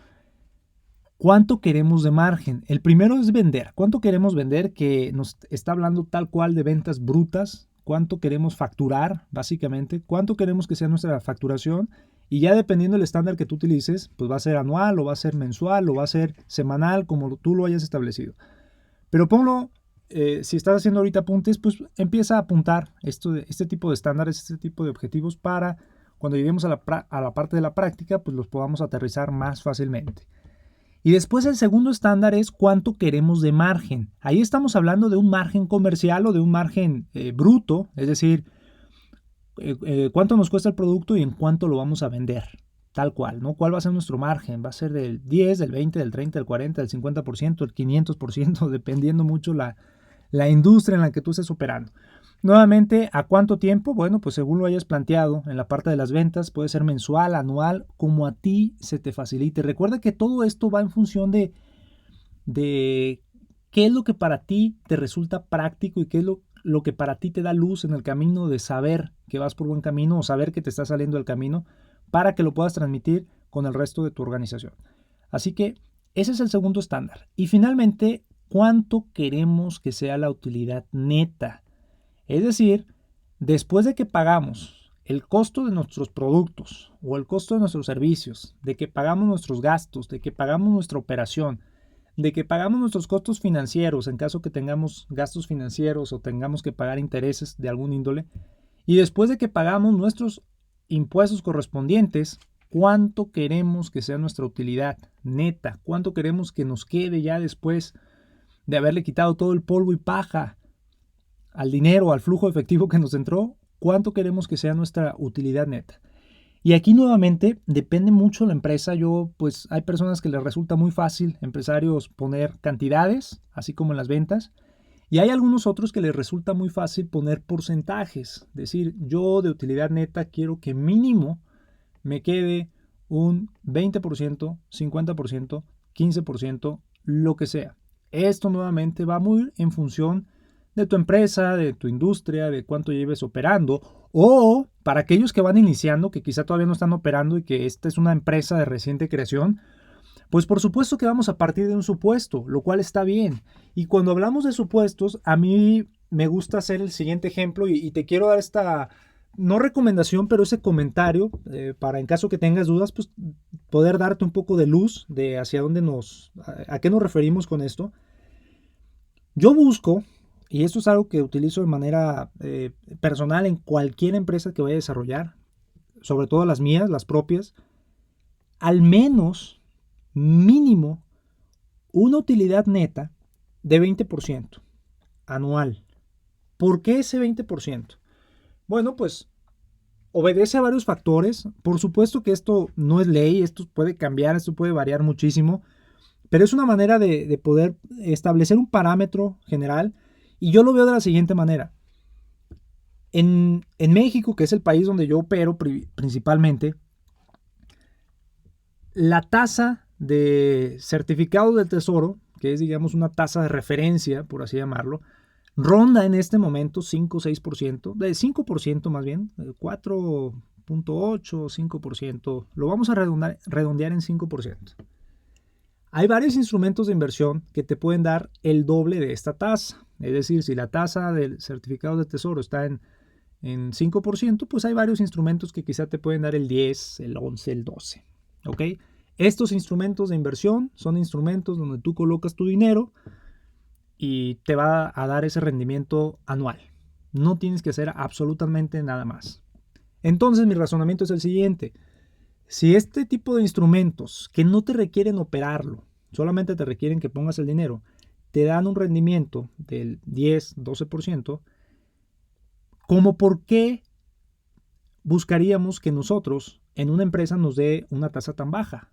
¿Cuánto queremos de margen? El primero es vender. ¿Cuánto queremos vender? Que nos está hablando tal cual de ventas brutas. ¿Cuánto queremos facturar, básicamente? ¿Cuánto queremos que sea nuestra facturación? Y ya dependiendo del estándar que tú utilices, pues va a ser anual, o va a ser mensual, o va a ser semanal, como tú lo hayas establecido. Pero ponlo, si estás haciendo ahorita apuntes, pues empieza a apuntar este tipo de estándares, este tipo de objetivos para cuando lleguemos a la parte de la práctica, pues los podamos aterrizar más fácilmente. Y después el segundo estándar es cuánto queremos de margen. Ahí estamos hablando de un margen comercial o de un margen bruto, es decir, cuánto nos cuesta el producto y en cuánto lo vamos a vender. Tal cual, ¿no? ¿Cuál va a ser nuestro margen? ¿Va a ser del 10, del 20, del 30, del 40, del 50%, del 500%, dependiendo mucho la industria en la que tú estés operando? Nuevamente, ¿a cuánto tiempo? Bueno, pues según lo hayas planteado en la parte de las ventas, puede ser mensual, anual, como a ti se te facilite. Recuerda que todo esto va en función de qué es lo que para ti te resulta práctico y qué es lo que para ti te da luz en el camino de saber que vas por buen camino o saber que te está saliendo del camino para que lo puedas transmitir con el resto de tu organización. Así que ese es el segundo estándar. Y finalmente, ¿cuánto queremos que sea la utilidad neta? Es decir, después de que pagamos el costo de nuestros productos o el costo de nuestros servicios, de que pagamos nuestros gastos, de que pagamos nuestra operación, de que pagamos nuestros costos financieros en caso que tengamos gastos financieros o tengamos que pagar intereses de algún índole, y después de que pagamos nuestros impuestos correspondientes, ¿cuánto queremos que sea nuestra utilidad neta? ¿Cuánto queremos que nos quede ya después de haberle quitado todo el polvo y paja al dinero, al flujo efectivo que nos entró? ¿Cuánto queremos que sea nuestra utilidad neta? Y aquí nuevamente depende mucho la empresa. Pues hay personas que les resulta muy fácil, empresarios, poner cantidades, así como en las ventas. Y hay algunos otros que les resulta muy fácil poner porcentajes. Decir, yo de utilidad neta quiero que mínimo me quede un 20%, 50%, 15%, lo que sea. Esto nuevamente va muy en función de tu empresa, de tu industria, de cuánto lleves operando, o para aquellos que van iniciando, que quizá todavía no están operando y que esta es una empresa de reciente creación, pues por supuesto que vamos a partir de un supuesto, lo cual está bien. Y cuando hablamos de supuestos, a mí me gusta hacer el siguiente ejemplo y te quiero dar esta, no recomendación, pero ese comentario para en caso que tengas dudas, pues poder darte un poco de luz de hacia dónde a qué nos referimos con esto. Yo busco, y esto es algo que utilizo de manera personal en cualquier empresa que vaya a desarrollar, sobre todo las mías, las propias, al menos mínimo una utilidad neta de 20% anual. ¿Por qué ese 20%? Bueno, pues obedece a varios factores. Por supuesto que esto no es ley, esto puede cambiar, esto puede variar muchísimo, pero es una manera de poder establecer un parámetro general. Y yo lo veo de la siguiente manera. En México, que es el país donde yo opero principalmente, la tasa de certificado del tesoro, que es digamos una tasa de referencia, por así llamarlo, ronda en este momento 5 o 6%, de 5% más bien, 4.8 o 5%, lo vamos a redondear en 5%. Hay varios instrumentos de inversión que te pueden dar el doble de esta tasa. Es decir, si la tasa del certificado de tesoro está en 5%, pues hay varios instrumentos que quizá te pueden dar el 10, el 11, el 12. ¿Ok? Estos instrumentos de inversión son instrumentos donde tú colocas tu dinero y te va a dar ese rendimiento anual. No tienes que hacer absolutamente nada más. Entonces mi razonamiento es el siguiente. Si este tipo de instrumentos que no te requieren operarlo, solamente te requieren que pongas el dinero, te dan un rendimiento del 10-12%, ¿cómo por qué buscaríamos que nosotros en una empresa nos dé una tasa tan baja?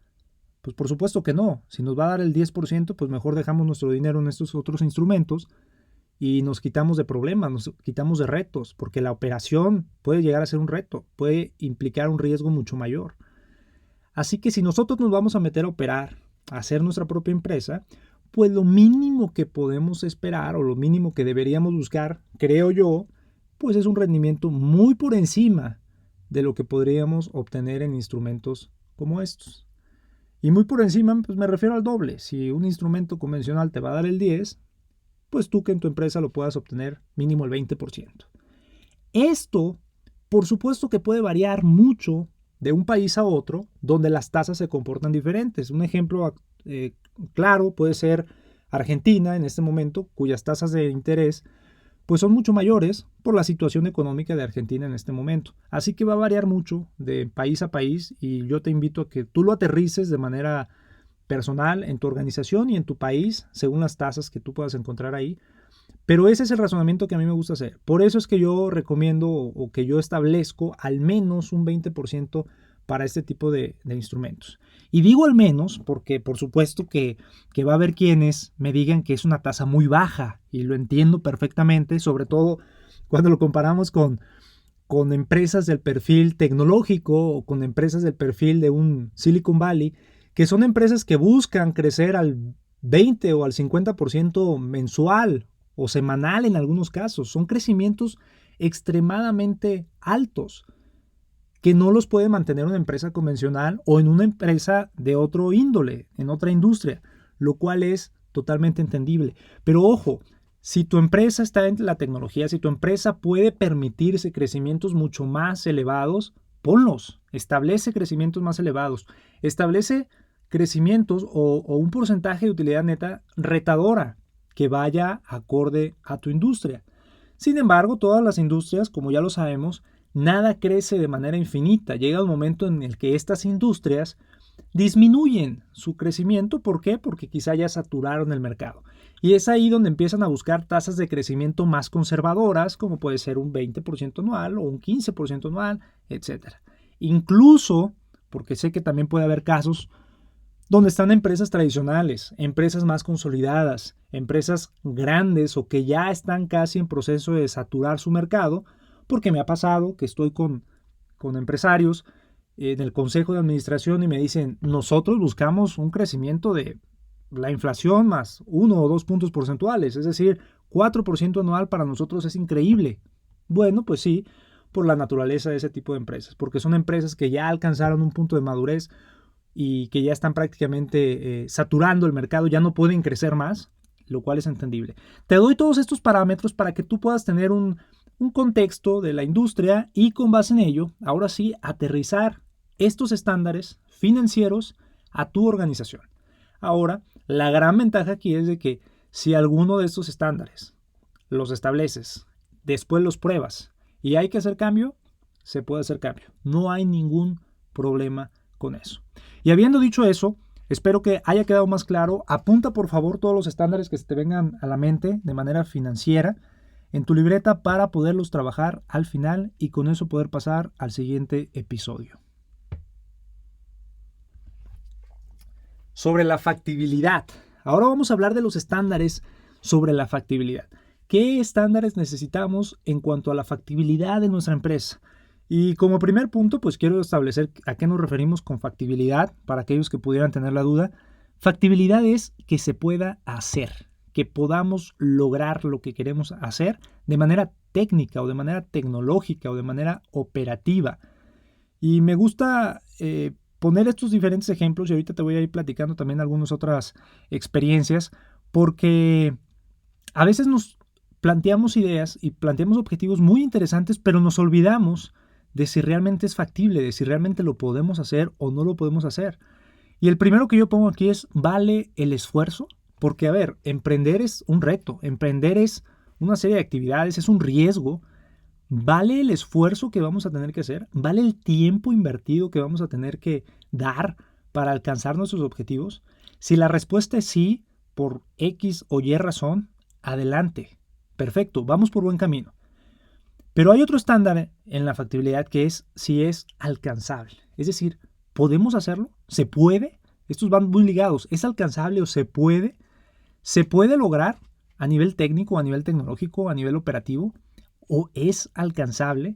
Pues por supuesto que no. Si nos va a dar el 10%, pues mejor dejamos nuestro dinero en estos otros instrumentos y nos quitamos de problemas, nos quitamos de retos, porque la operación puede llegar a ser un reto, puede implicar un riesgo mucho mayor. Así que si nosotros nos vamos a meter a operar, a hacer nuestra propia empresa, pues lo mínimo que podemos esperar o lo mínimo que deberíamos buscar, creo yo, pues es un rendimiento muy por encima de lo que podríamos obtener en instrumentos como estos. Y muy por encima, pues me refiero al doble. Si un instrumento convencional te va a dar el 10%, pues tú que en tu empresa lo puedas obtener mínimo el 20%. Esto, por supuesto que puede variar mucho de un país a otro, donde las tasas se comportan diferentes. Un ejemplo claro puede ser Argentina en este momento, cuyas tasas de interés pues son mucho mayores por la situación económica de Argentina en este momento. Así que va a variar mucho de país a país y yo te invito a que tú lo aterrices de manera personal en tu organización y en tu país, según las tasas que tú puedas encontrar ahí. Pero ese es el razonamiento que a mí me gusta hacer. Por eso es que yo recomiendo o que yo establezco al menos un 20% para este tipo de instrumentos. Y digo al menos porque por supuesto que va a haber quienes me digan que es una tasa muy baja y lo entiendo perfectamente, sobre todo cuando lo comparamos con empresas del perfil tecnológico o con empresas del perfil de un Silicon Valley, que son empresas que buscan crecer al 20 o al 50% mensual o semanal en algunos casos. Son crecimientos extremadamente altos que no los puede mantener una empresa convencional o en una empresa de otro índole, en otra industria, lo cual es totalmente entendible. Pero ojo, si tu empresa está en la tecnología, si tu empresa puede permitirse crecimientos mucho más elevados, ponlos, establece crecimientos más elevados, establece crecimientos o un porcentaje de utilidad neta retadora que vaya acorde a tu industria. Sin embargo, todas las industrias, como ya lo sabemos, nada crece de manera infinita. Llega un momento en el que estas industrias disminuyen su crecimiento. ¿Por qué? Porque quizá ya saturaron el mercado. Y es ahí donde empiezan a buscar tasas de crecimiento más conservadoras, como puede ser un 20% anual o un 15% anual, etc. Incluso, porque sé que también puede haber casos donde están empresas tradicionales, empresas más consolidadas, empresas grandes o que ya están casi en proceso de saturar su mercado, porque me ha pasado que estoy con empresarios en el consejo de administración y me dicen, nosotros buscamos un crecimiento de la inflación más 1 o 2 puntos porcentuales, es decir, 4% anual para nosotros es increíble. Bueno, pues sí, por la naturaleza de ese tipo de empresas, porque son empresas que ya alcanzaron un punto de madurez y que ya están prácticamente saturando el mercado, ya no pueden crecer más, lo cual es entendible. Te doy todos estos parámetros para que tú puedas tener un contexto de la industria y con base en ello, ahora sí, aterrizar estos estándares financieros a tu organización. Ahora, la gran ventaja aquí es de que si alguno de estos estándares los estableces, después los pruebas y hay que hacer cambio, se puede hacer cambio. No hay ningún problema con eso. Y habiendo dicho eso, espero que haya quedado más claro. Apunta por favor todos los estándares que se te vengan a la mente de manera financiera en tu libreta para poderlos trabajar al final y con eso poder pasar al siguiente episodio. Sobre la factibilidad. Ahora vamos a hablar de los estándares sobre la factibilidad. ¿Qué estándares necesitamos en cuanto a la factibilidad de nuestra empresa? Y como primer punto, pues quiero establecer a qué nos referimos con factibilidad para aquellos que pudieran tener la duda. Factibilidad es que se pueda hacer, que podamos lograr lo que queremos hacer de manera técnica o de manera tecnológica o de manera operativa. Y me gusta poner estos diferentes ejemplos y ahorita te voy a ir platicando también algunas otras experiencias porque a veces nos planteamos ideas y planteamos objetivos muy interesantes, pero nos olvidamos de si realmente es factible, de si realmente lo podemos hacer o no lo podemos hacer. Y el primero que yo pongo aquí es, ¿vale el esfuerzo? Porque, a ver, emprender es un reto, emprender es una serie de actividades, es un riesgo. ¿Vale el esfuerzo que vamos a tener que hacer? ¿Vale el tiempo invertido que vamos a tener que dar para alcanzar nuestros objetivos? Si la respuesta es sí, por X o Y razón, adelante. Perfecto, vamos por buen camino. Pero hay otro estándar en la factibilidad que es si es alcanzable. Es decir, ¿podemos hacerlo? ¿Se puede? Estos van muy ligados. ¿Es alcanzable o se puede? ¿Se puede lograr a nivel técnico, a nivel tecnológico, a nivel operativo? ¿O es alcanzable?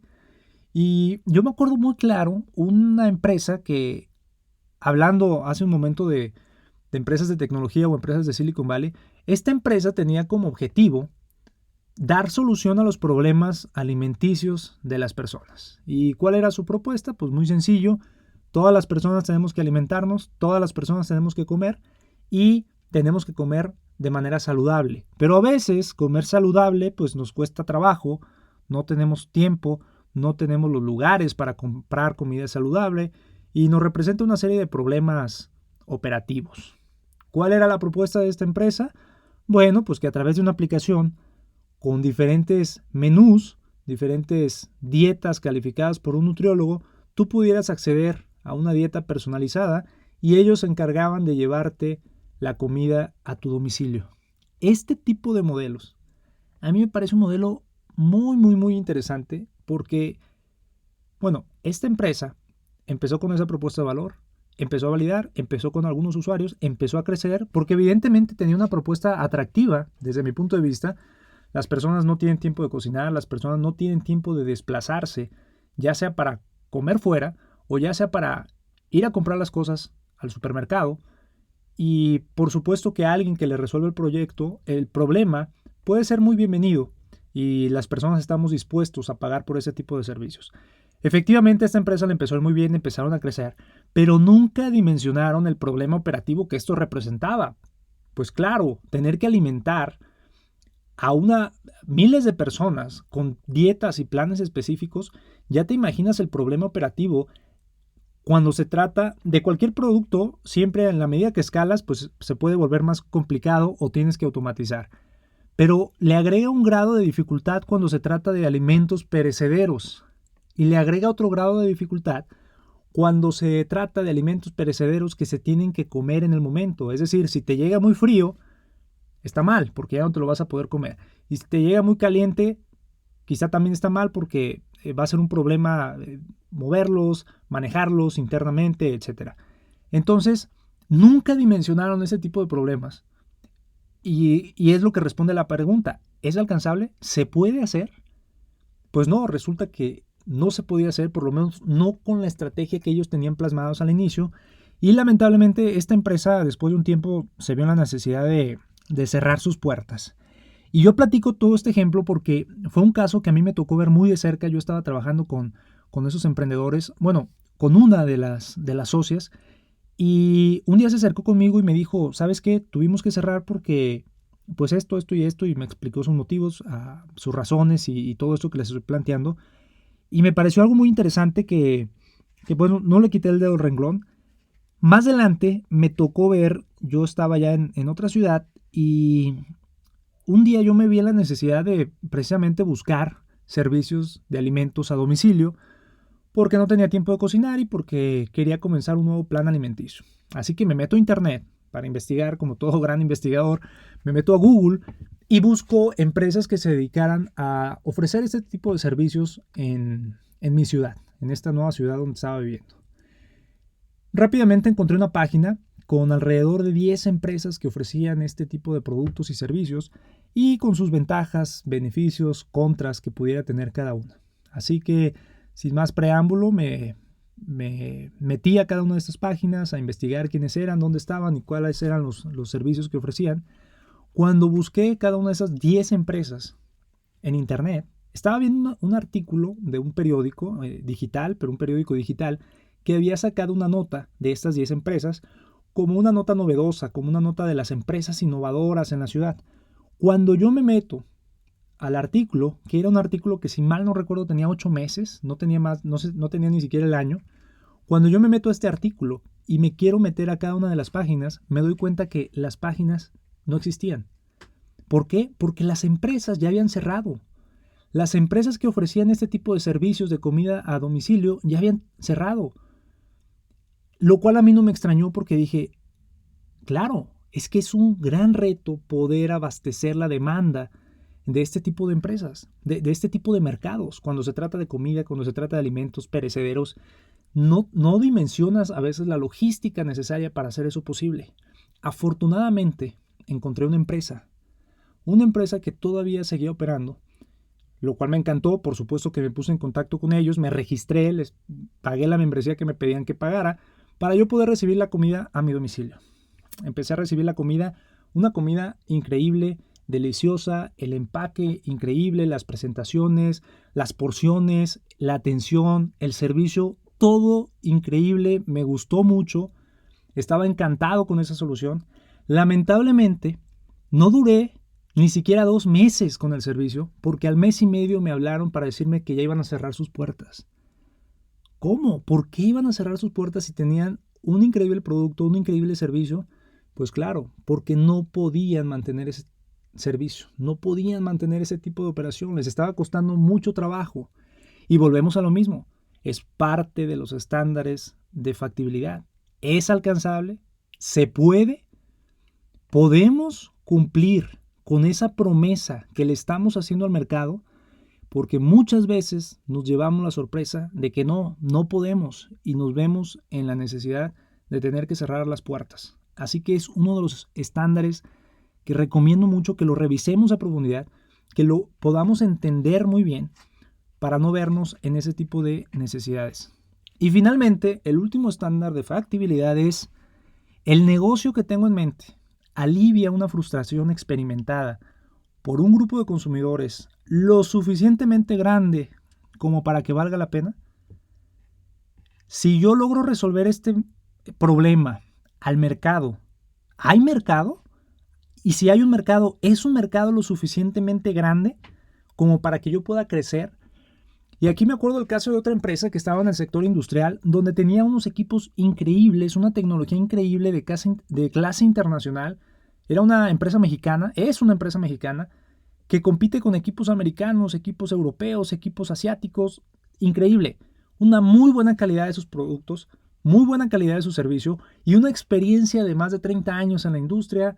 Y yo me acuerdo muy claro una empresa que, hablando hace un momento de empresas de tecnología o empresas de Silicon Valley, esta empresa tenía como objetivo dar solución a los problemas alimenticios de las personas. ¿Y cuál era su propuesta? Pues muy sencillo, todas las personas tenemos que alimentarnos, todas las personas tenemos que comer y tenemos que comer de manera saludable. Pero a veces comer saludable pues nos cuesta trabajo, no tenemos tiempo, no tenemos los lugares para comprar comida saludable y nos representa una serie de problemas operativos. ¿Cuál era la propuesta de esta empresa? Bueno, pues que a través de una aplicación con diferentes menús, diferentes dietas calificadas por un nutriólogo, tú pudieras acceder a una dieta personalizada y ellos se encargaban de llevarte la comida a tu domicilio. Este tipo de modelos, a mí me parece un modelo muy interesante porque, bueno, esta empresa empezó con esa propuesta de valor, empezó a validar, empezó con algunos usuarios, empezó a crecer porque evidentemente tenía una propuesta atractiva desde mi punto de vista. Las personas no tienen tiempo de cocinar, las personas no tienen tiempo de desplazarse, ya sea para comer fuera o ya sea para ir a comprar las cosas al supermercado. Y por supuesto que alguien que le resuelve el problema, puede ser muy bienvenido y las personas estamos dispuestos a pagar por ese tipo de servicios. Efectivamente, esta empresa le empezó muy bien, empezaron a crecer, pero nunca dimensionaron el problema operativo que esto representaba. Pues claro, tener que alimentar a miles de personas con dietas y planes específicos, ya te imaginas el problema operativo cuando se trata de cualquier producto. Siempre en la medida que escalas, pues se puede volver más complicado o tienes que automatizar. Pero le agrega un grado de dificultad cuando se trata de alimentos perecederos y le agrega otro grado de dificultad cuando se trata de alimentos perecederos que se tienen que comer en el momento. Es decir, si te llega muy frío, está mal, porque ya no te lo vas a poder comer. Y si te llega muy caliente, quizá también está mal porque va a ser un problema moverlos, manejarlos internamente, etc. Entonces, nunca dimensionaron ese tipo de problemas. Y es lo que responde a la pregunta. ¿Es alcanzable? ¿Se puede hacer? Pues no, resulta que no se podía hacer, por lo menos no con la estrategia que ellos tenían plasmados al inicio. Y lamentablemente esta empresa, después de un tiempo, se vio en la necesidad de cerrar sus puertas. Y yo platico todo este ejemplo porque fue un caso que a mí me tocó ver muy de cerca. Yo estaba trabajando con esos emprendedores, bueno, con una de las socias, y un día se acercó conmigo y me dijo, ¿sabes qué? Tuvimos que cerrar porque pues esto y esto, y me explicó sus motivos, sus razones y todo esto que les estoy planteando. Y me pareció algo muy interesante que bueno, no le quité el dedo al renglón. Más adelante me tocó ver, yo estaba ya en otra ciudad y un día yo me vi en la necesidad de precisamente buscar servicios de alimentos a domicilio porque no tenía tiempo de cocinar y porque quería comenzar un nuevo plan alimenticio. Así que me meto a internet para investigar, como todo gran investigador, me meto a Google y busco empresas que se dedicaran a ofrecer este tipo de servicios en mi ciudad, en esta nueva ciudad donde estaba viviendo. Rápidamente encontré una página con alrededor de 10 empresas que ofrecían este tipo de productos y servicios y con sus ventajas, beneficios, contras que pudiera tener cada una. Así que, sin más preámbulo, me metí a cada una de estas páginas a investigar quiénes eran, dónde estaban y cuáles eran los servicios que ofrecían. Cuando busqué cada una de esas 10 empresas en internet, estaba viendo un artículo de un periódico digital, pero un periódico digital, que había sacado una nota de estas 10 empresas como una nota novedosa, como una nota de las empresas innovadoras en la ciudad. Cuando yo me meto al artículo, que era un artículo que si mal no recuerdo tenía 8 meses, no tenía más, no tenía ni siquiera el año, cuando yo me meto a este artículo y me quiero meter a cada una de las páginas, me doy cuenta que las páginas no existían. ¿Por qué? Porque las empresas ya habían cerrado. Las empresas que ofrecían este tipo de servicios de comida a domicilio ya habían cerrado. Lo cual a mí no me extrañó porque dije, claro, es que es un gran reto poder abastecer la demanda de este tipo de empresas, de este tipo de mercados. Cuando se trata de comida, cuando se trata de alimentos perecederos, no dimensionas a veces la logística necesaria para hacer eso posible. Afortunadamente, encontré una empresa que todavía seguía operando, lo cual me encantó. Por supuesto que me puse en contacto con ellos, me registré, les pagué la membresía que me pedían que pagara para yo poder recibir la comida a mi domicilio. Empecé a recibir la comida, una comida increíble, deliciosa, el empaque increíble, las presentaciones, las porciones, la atención, el servicio, todo increíble, me gustó mucho, estaba encantado con esa solución. Lamentablemente, no duré ni siquiera 2 meses con el servicio, porque al mes y medio me hablaron para decirme que ya iban a cerrar sus puertas. ¿Cómo? ¿Por qué iban a cerrar sus puertas si tenían un increíble producto, un increíble servicio? Pues claro, porque no podían mantener ese servicio, no podían mantener ese tipo de operación, les estaba costando mucho trabajo. Y volvemos a lo mismo, es parte de los estándares de factibilidad. ¿Es alcanzable? ¿Se puede? ¿Podemos cumplir con esa promesa que le estamos haciendo al mercado? Porque muchas veces nos llevamos la sorpresa de que no podemos y nos vemos en la necesidad de tener que cerrar las puertas. Así que es uno de los estándares que recomiendo mucho que lo revisemos a profundidad, que lo podamos entender muy bien para no vernos en ese tipo de necesidades. Y finalmente, el último estándar de factibilidad es: el negocio que tengo en mente alivia una frustración experimentada por un grupo de consumidores lo suficientemente grande como para que valga la pena. Si yo logro resolver este problema al mercado, ¿hay mercado? Y si hay un mercado, ¿es un mercado lo suficientemente grande como para que yo pueda crecer? Y aquí me acuerdo del caso de otra empresa que estaba en el sector industrial, donde tenía unos equipos increíbles, una tecnología increíble de clase internacional. Era una empresa mexicana, es una empresa mexicana, que compite con equipos americanos, equipos europeos, equipos asiáticos. Increíble. Una muy buena calidad de sus productos, muy buena calidad de su servicio y una experiencia de más de 30 años en la industria.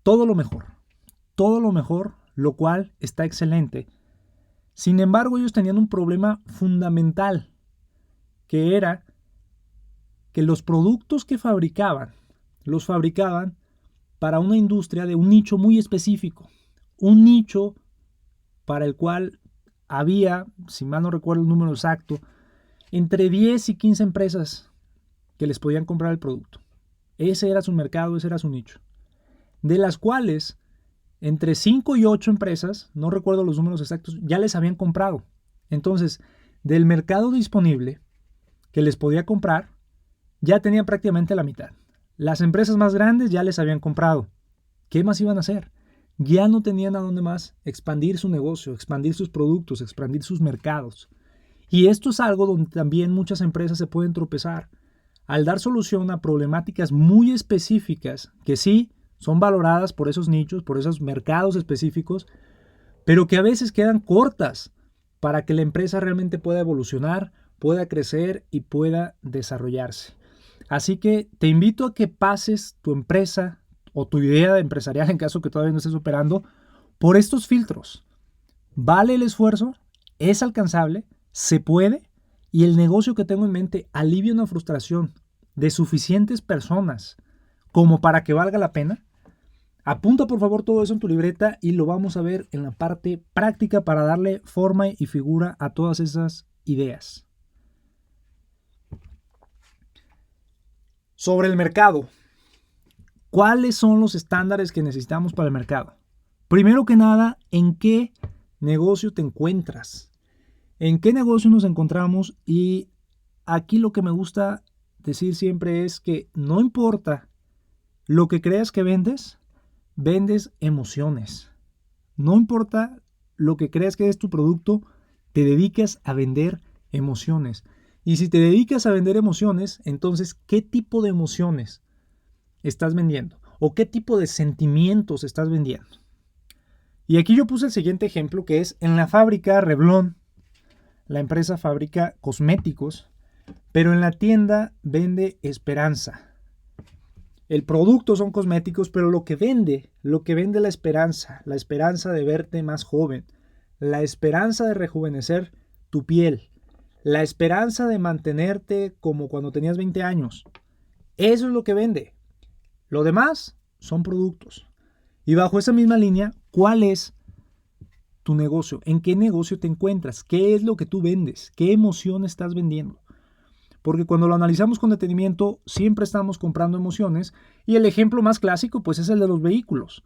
Todo lo mejor, lo cual está excelente. Sin embargo, ellos tenían un problema fundamental, que era que los productos que fabricaban, los fabricaban para una industria de un nicho muy específico. Un nicho para el cual había, si mal no recuerdo el número exacto, entre 10 y 15 empresas que les podían comprar el producto. Ese era su mercado, ese era su nicho. De las cuales, entre 5 y 8 empresas, no recuerdo los números exactos, ya les habían comprado. Entonces, del mercado disponible que les podía comprar, ya tenían prácticamente la mitad. Las empresas más grandes ya les habían comprado. ¿Qué más iban a hacer? Ya no tenían a dónde más expandir su negocio, expandir sus productos, expandir sus mercados. Y esto es algo donde también muchas empresas se pueden tropezar al dar solución a problemáticas muy específicas que sí son valoradas por esos nichos, por esos mercados específicos, pero que a veces quedan cortas para que la empresa realmente pueda evolucionar, pueda crecer y pueda desarrollarse. Así que te invito a que pases tu empresa o tu idea empresarial, en caso que todavía no estés operando, por estos filtros. ¿Vale el esfuerzo? ¿Es alcanzable? ¿Se puede? Y el negocio que tengo en mente alivia una frustración de suficientes personas como para que valga la pena. Apunta por favor todo eso en tu libreta y lo vamos a ver en la parte práctica para darle forma y figura a todas esas ideas. Sobre el mercado. ¿Cuáles son los estándares que necesitamos para el mercado? Primero que nada, ¿en qué negocio te encuentras? ¿En qué negocio nos encontramos? Y aquí lo que me gusta decir siempre es que no importa lo que creas que vendes, vendes emociones. No importa lo que creas que es tu producto, te dedicas a vender emociones. Y si te dedicas a vender emociones, entonces, ¿qué tipo de emociones estás vendiendo? ¿O qué tipo de sentimientos estás vendiendo? Y aquí yo puse el siguiente ejemplo, que es en la fábrica Revlon. La empresa fabrica cosméticos, pero en la tienda vende esperanza. El producto son cosméticos, pero lo que vende la esperanza de verte más joven, la esperanza de rejuvenecer tu piel, la esperanza de mantenerte como cuando tenías 20 años. Eso es lo que vende. Lo demás son productos. Y bajo esa misma línea, ¿cuál es tu negocio? ¿En qué negocio te encuentras? ¿Qué es lo que tú vendes? ¿Qué emoción estás vendiendo? Porque cuando lo analizamos con detenimiento, siempre estamos comprando emociones. Y el ejemplo más clásico, pues, es el de los vehículos.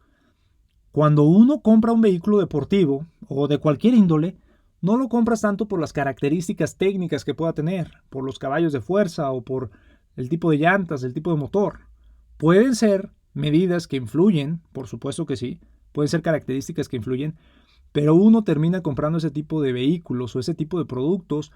Cuando uno compra un vehículo deportivo o de cualquier índole, no lo compras tanto por las características técnicas que pueda tener, por los caballos de fuerza o por el tipo de llantas, el tipo de motor. Pueden ser medidas que influyen, por supuesto que sí, pueden ser características que influyen, pero uno termina comprando ese tipo de vehículos o ese tipo de productos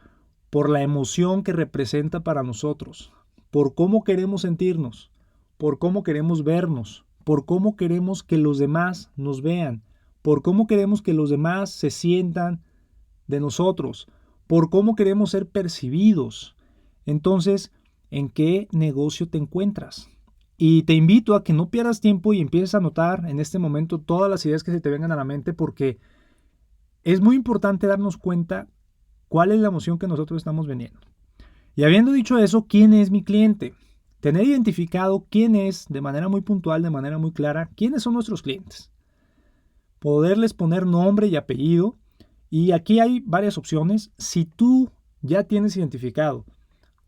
por la emoción que representa para nosotros, por cómo queremos sentirnos, por cómo queremos vernos, por cómo queremos que los demás nos vean, por cómo queremos que los demás se sientan de nosotros, por cómo queremos ser percibidos. Entonces, ¿en qué negocio te encuentras? Y te invito a que no pierdas tiempo y empieces a anotar en este momento todas las ideas que se te vengan a la mente, porque es muy importante darnos cuenta cuál es la emoción que nosotros estamos vendiendo. Y habiendo dicho eso, ¿quién es mi cliente? Tener identificado quién es de manera muy puntual, de manera muy clara, quiénes son nuestros clientes. Poderles poner nombre y apellido. Y aquí hay varias opciones. Si tú ya tienes identificado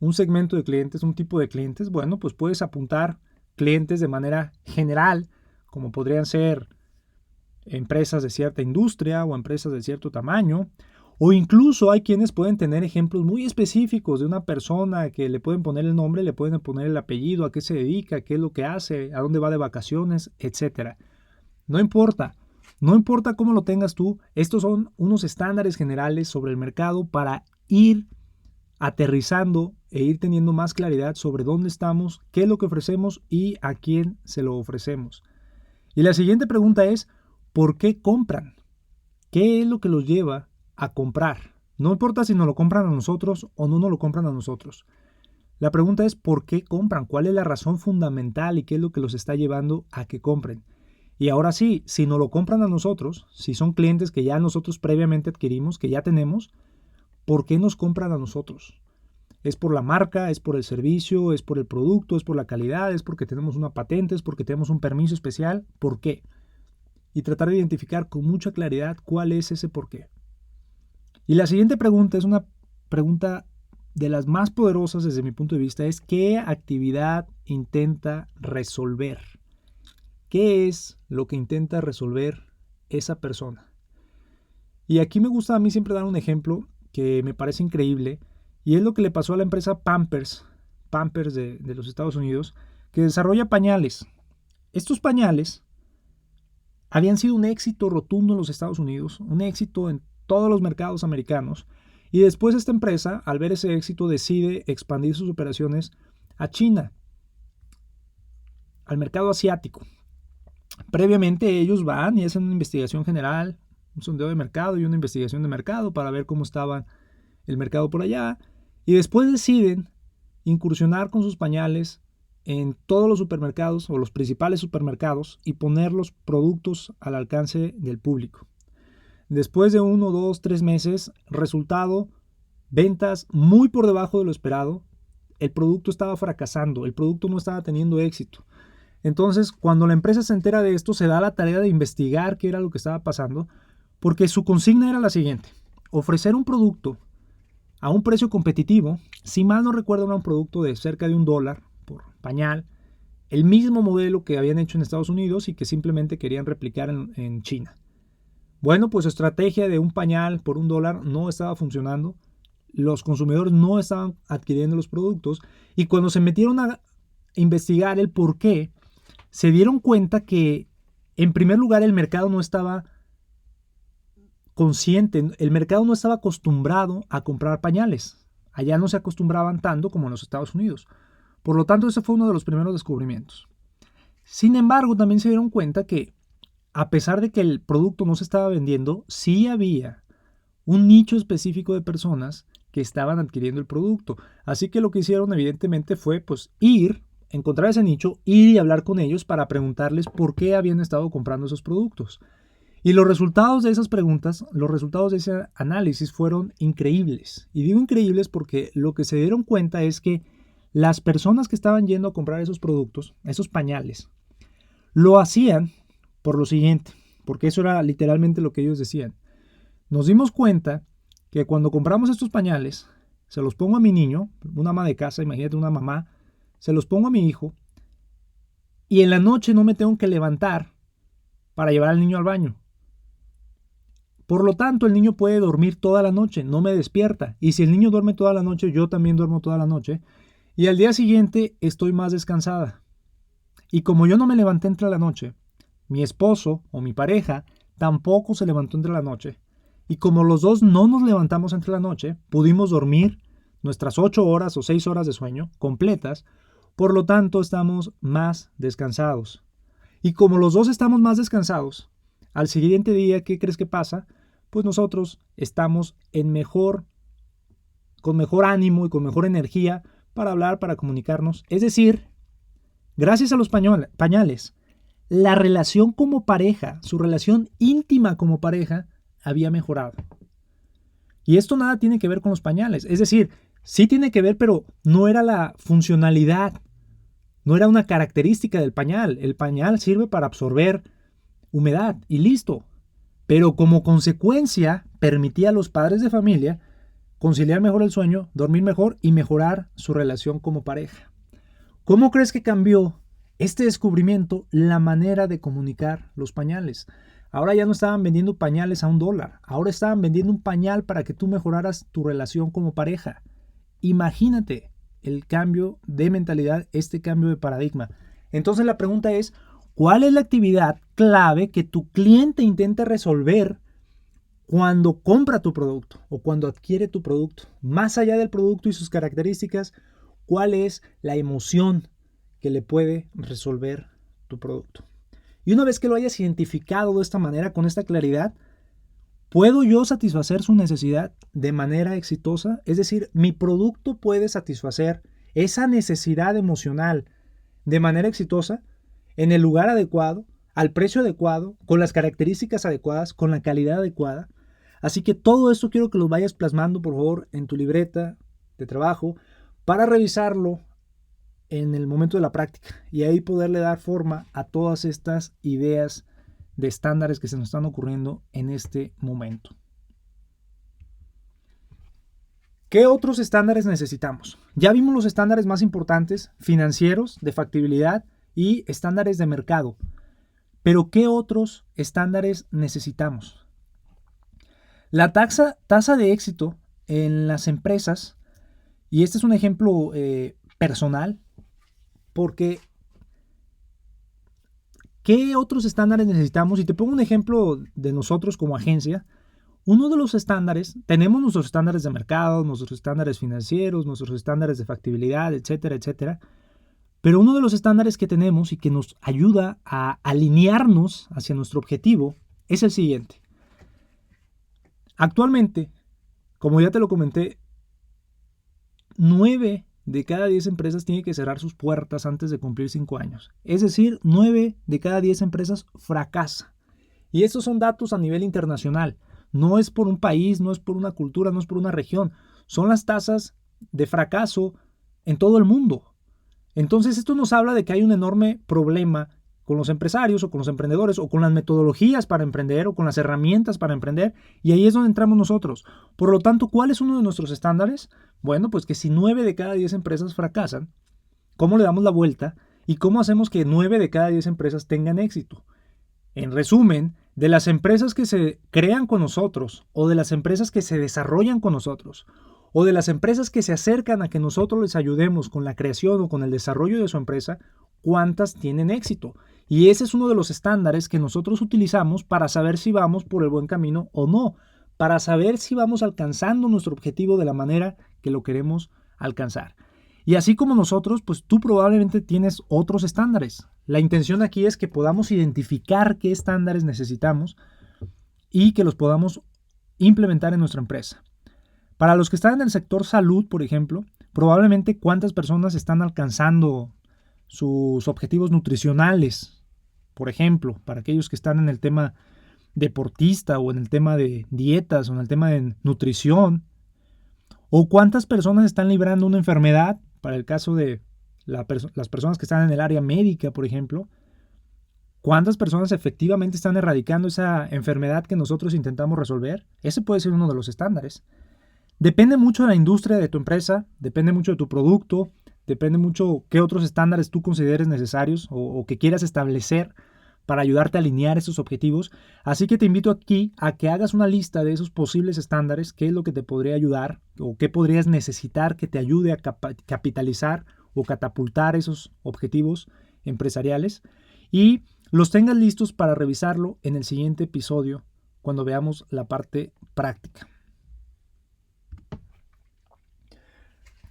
un segmento de clientes, un tipo de clientes, bueno, pues puedes apuntar clientes de manera general, como podrían ser empresas de cierta industria o empresas de cierto tamaño, o incluso hay quienes pueden tener ejemplos muy específicos de una persona que le pueden poner el nombre, le pueden poner el apellido, a qué se dedica, qué es lo que hace, a dónde va de vacaciones, etc. No importa, no importa cómo lo tengas tú, estos son unos estándares generales sobre el mercado para ir aterrizando e ir teniendo más claridad sobre dónde estamos, qué es lo que ofrecemos y a quién se lo ofrecemos. Y la siguiente pregunta es, ¿por qué compran? ¿Qué es lo que los lleva a comprar? No importa si nos lo compran a nosotros o no nos lo compran a nosotros. La pregunta es ¿por qué compran? ¿Cuál es la razón fundamental y qué es lo que los está llevando a que compren? Y ahora sí, si nos lo compran a nosotros, si son clientes que ya nosotros previamente adquirimos, que ya tenemos, ¿por qué nos compran a nosotros? ¿Es por la marca? ¿Es por el servicio? ¿Es por el producto? ¿Es por la calidad? ¿Es porque tenemos una patente? ¿Es porque tenemos un permiso especial? ¿Por qué? Y tratar de identificar con mucha claridad cuál es ese por qué. Y la siguiente pregunta es una pregunta de las más poderosas desde mi punto de vista, es ¿qué actividad intenta resolver? ¿Qué es lo que intenta resolver esa persona? Y aquí me gusta a mí siempre dar un ejemplo que me parece increíble, y es lo que le pasó a la empresa Pampers, Pampers de los Estados Unidos, que desarrolla pañales. Estos pañales habían sido un éxito rotundo en los Estados Unidos, un éxito en todos los mercados americanos, y después esta empresa, al ver ese éxito, decide expandir sus operaciones a China, al mercado asiático. Previamente ellos van y hacen una investigación general, un sondeo de mercado y una investigación de mercado para ver cómo estaba el mercado por allá, y después deciden incursionar con sus pañales en todos los supermercados o los principales supermercados y poner los productos al alcance del público. Después de 1, 2, 3 meses, resultado, ventas muy por debajo de lo esperado. El producto estaba fracasando, el producto no estaba teniendo éxito. Entonces, cuando la empresa se entera de esto, se da la tarea de investigar qué era lo que estaba pasando, porque su consigna era la siguiente: ofrecer un producto a un precio competitivo. Si mal no recuerdo, era un producto de cerca de $1 por pañal, el mismo modelo que habían hecho en Estados Unidos y que simplemente querían replicar en China. Bueno, pues su estrategia de un pañal por $1 no estaba funcionando, los consumidores no estaban adquiriendo los productos, y cuando se metieron a investigar el por qué, se dieron cuenta que, en primer lugar, el mercado no estaba consciente, el mercado no estaba acostumbrado a comprar pañales. Allá no se acostumbraban tanto como en los Estados Unidos. Por lo tanto, ese fue uno de los primeros descubrimientos. Sin embargo, también se dieron cuenta que, a pesar de que el producto no se estaba vendiendo, sí había un nicho específico de personas que estaban adquiriendo el producto. Así que lo que hicieron, evidentemente, fue pues ir encontrar ese nicho, ir y hablar con ellos para preguntarles por qué habían estado comprando esos productos. Y los resultados de esas preguntas, los resultados de ese análisis fueron increíbles. Y digo increíbles porque lo que se dieron cuenta es que las personas que estaban yendo a comprar esos productos, esos pañales, lo hacían por lo siguiente, porque eso era literalmente lo que ellos decían. Nos dimos cuenta que cuando compramos estos pañales, se los pongo a mi niño, una ama de casa, imagínate una mamá, se los pongo a mi hijo y en la noche no me tengo que levantar para llevar al niño al baño. Por lo tanto, el niño puede dormir toda la noche, no me despierta. Y si el niño duerme toda la noche, yo también duermo toda la noche. Y al día siguiente estoy más descansada. Y como yo no me levanté entre la noche, mi esposo o mi pareja tampoco se levantó entre la noche. Y como los dos no nos levantamos entre la noche, pudimos dormir nuestras 8 horas o 6 horas de sueño completas. Por lo tanto, estamos más descansados. Y como los dos estamos más descansados, al siguiente día, ¿qué crees que pasa? Pues nosotros estamos con mejor ánimo y con mejor energía para hablar, para comunicarnos. Es decir, gracias a los pañales, la relación como pareja, su relación íntima como pareja, había mejorado. Y esto nada tiene que ver con los pañales. Es decir, sí tiene que ver, pero no era la funcionalidad, no era una característica del pañal. El pañal sirve para absorber humedad y listo. Pero como consecuencia permitía a los padres de familia conciliar mejor el sueño, dormir mejor y mejorar su relación como pareja. ¿Cómo crees que cambió este descubrimiento la manera de comunicar los pañales? Ahora ya no estaban vendiendo pañales a $1, ahora estaban vendiendo un pañal para que tú mejoraras tu relación como pareja. Imagínate el cambio de mentalidad, este cambio de paradigma. Entonces la pregunta es, ¿cuál es la actividad clave que tu cliente intenta resolver cuando compra tu producto o cuando adquiere tu producto? Más allá del producto y sus características, ¿cuál es la emoción que le puede resolver tu producto? Y una vez que lo hayas identificado de esta manera, con esta claridad, ¿puedo yo satisfacer su necesidad de manera exitosa? Es decir, mi producto puede satisfacer esa necesidad emocional de manera exitosa, en el lugar adecuado, al precio adecuado, con las características adecuadas, con la calidad adecuada. Así que todo esto quiero que lo vayas plasmando, por favor, en tu libreta de trabajo para revisarlo en el momento de la práctica y ahí poderle dar forma a todas estas ideas de estándares que se nos están ocurriendo en este momento. ¿Qué otros estándares necesitamos? Ya vimos los estándares más importantes, financieros, de factibilidad y estándares de mercado. Pero ¿qué otros estándares necesitamos? La tasa de éxito en las empresas, y este es un ejemplo personal, porque ¿qué otros estándares necesitamos? Y te pongo un ejemplo de nosotros como agencia. Uno de los estándares, tenemos nuestros estándares de mercado, nuestros estándares financieros, nuestros estándares de factibilidad, etcétera, etcétera. Pero uno de los estándares que tenemos y que nos ayuda a alinearnos hacia nuestro objetivo es el siguiente. Actualmente, como ya te lo comenté, 9 de cada 10 empresas tienen que cerrar sus puertas antes de cumplir 5 años. Es decir, 9 de cada 10 empresas fracasa. Y estos son datos a nivel internacional. No es por un país, no es por una cultura, no es por una región. Son las tasas de fracaso en todo el mundo. Entonces esto nos habla de que hay un enorme problema con los empresarios o con los emprendedores o con las metodologías para emprender o con las herramientas para emprender, y ahí es donde entramos nosotros. Por lo tanto, ¿cuál es uno de nuestros estándares? Bueno, pues que si 9 de cada 10 empresas fracasan, ¿cómo le damos la vuelta? ¿Y cómo hacemos que 9 de cada 10 empresas tengan éxito? En resumen, de las empresas que se crean con nosotros o de las empresas que se desarrollan con nosotros o de las empresas que se acercan a que nosotros les ayudemos con la creación o con el desarrollo de su empresa, ¿cuántas tienen éxito? Y ese es uno de los estándares que nosotros utilizamos para saber si vamos por el buen camino o no, para saber si vamos alcanzando nuestro objetivo de la manera que lo queremos alcanzar. Y así como nosotros, pues tú probablemente tienes otros estándares. La intención aquí es que podamos identificar qué estándares necesitamos y que los podamos implementar en nuestra empresa. Para los que están en el sector salud, por ejemplo, probablemente cuántas personas están alcanzando sus objetivos nutricionales, por ejemplo, para aquellos que están en el tema deportista o en el tema de dietas o en el tema de nutrición, o cuántas personas están librando una enfermedad, para el caso de las personas que están en el área médica, por ejemplo, cuántas personas efectivamente están erradicando esa enfermedad que nosotros intentamos resolver. Ese puede ser uno de los estándares. Depende mucho de la industria de tu empresa, depende mucho de tu producto, depende mucho qué otros estándares tú consideres necesarios o que quieras establecer para ayudarte a alinear esos objetivos. Así que te invito aquí a que hagas una lista de esos posibles estándares, qué es lo que te podría ayudar o qué podrías necesitar que te ayude a capitalizar o catapultar esos objetivos empresariales y los tengas listos para revisarlo en el siguiente episodio cuando veamos la parte práctica.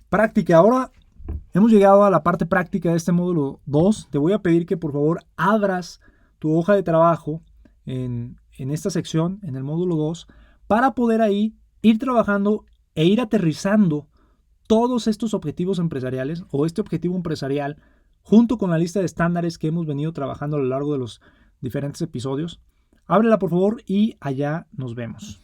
Práctica. Ahora hemos llegado a la parte práctica de este módulo 2. Te voy a pedir que por favor abras tu hoja de trabajo en esta sección, en el módulo 2, para poder ahí ir trabajando e ir aterrizando todos estos objetivos empresariales o este objetivo empresarial junto con la lista de estándares que hemos venido trabajando a lo largo de los diferentes episodios. Ábrela por favor y allá nos vemos.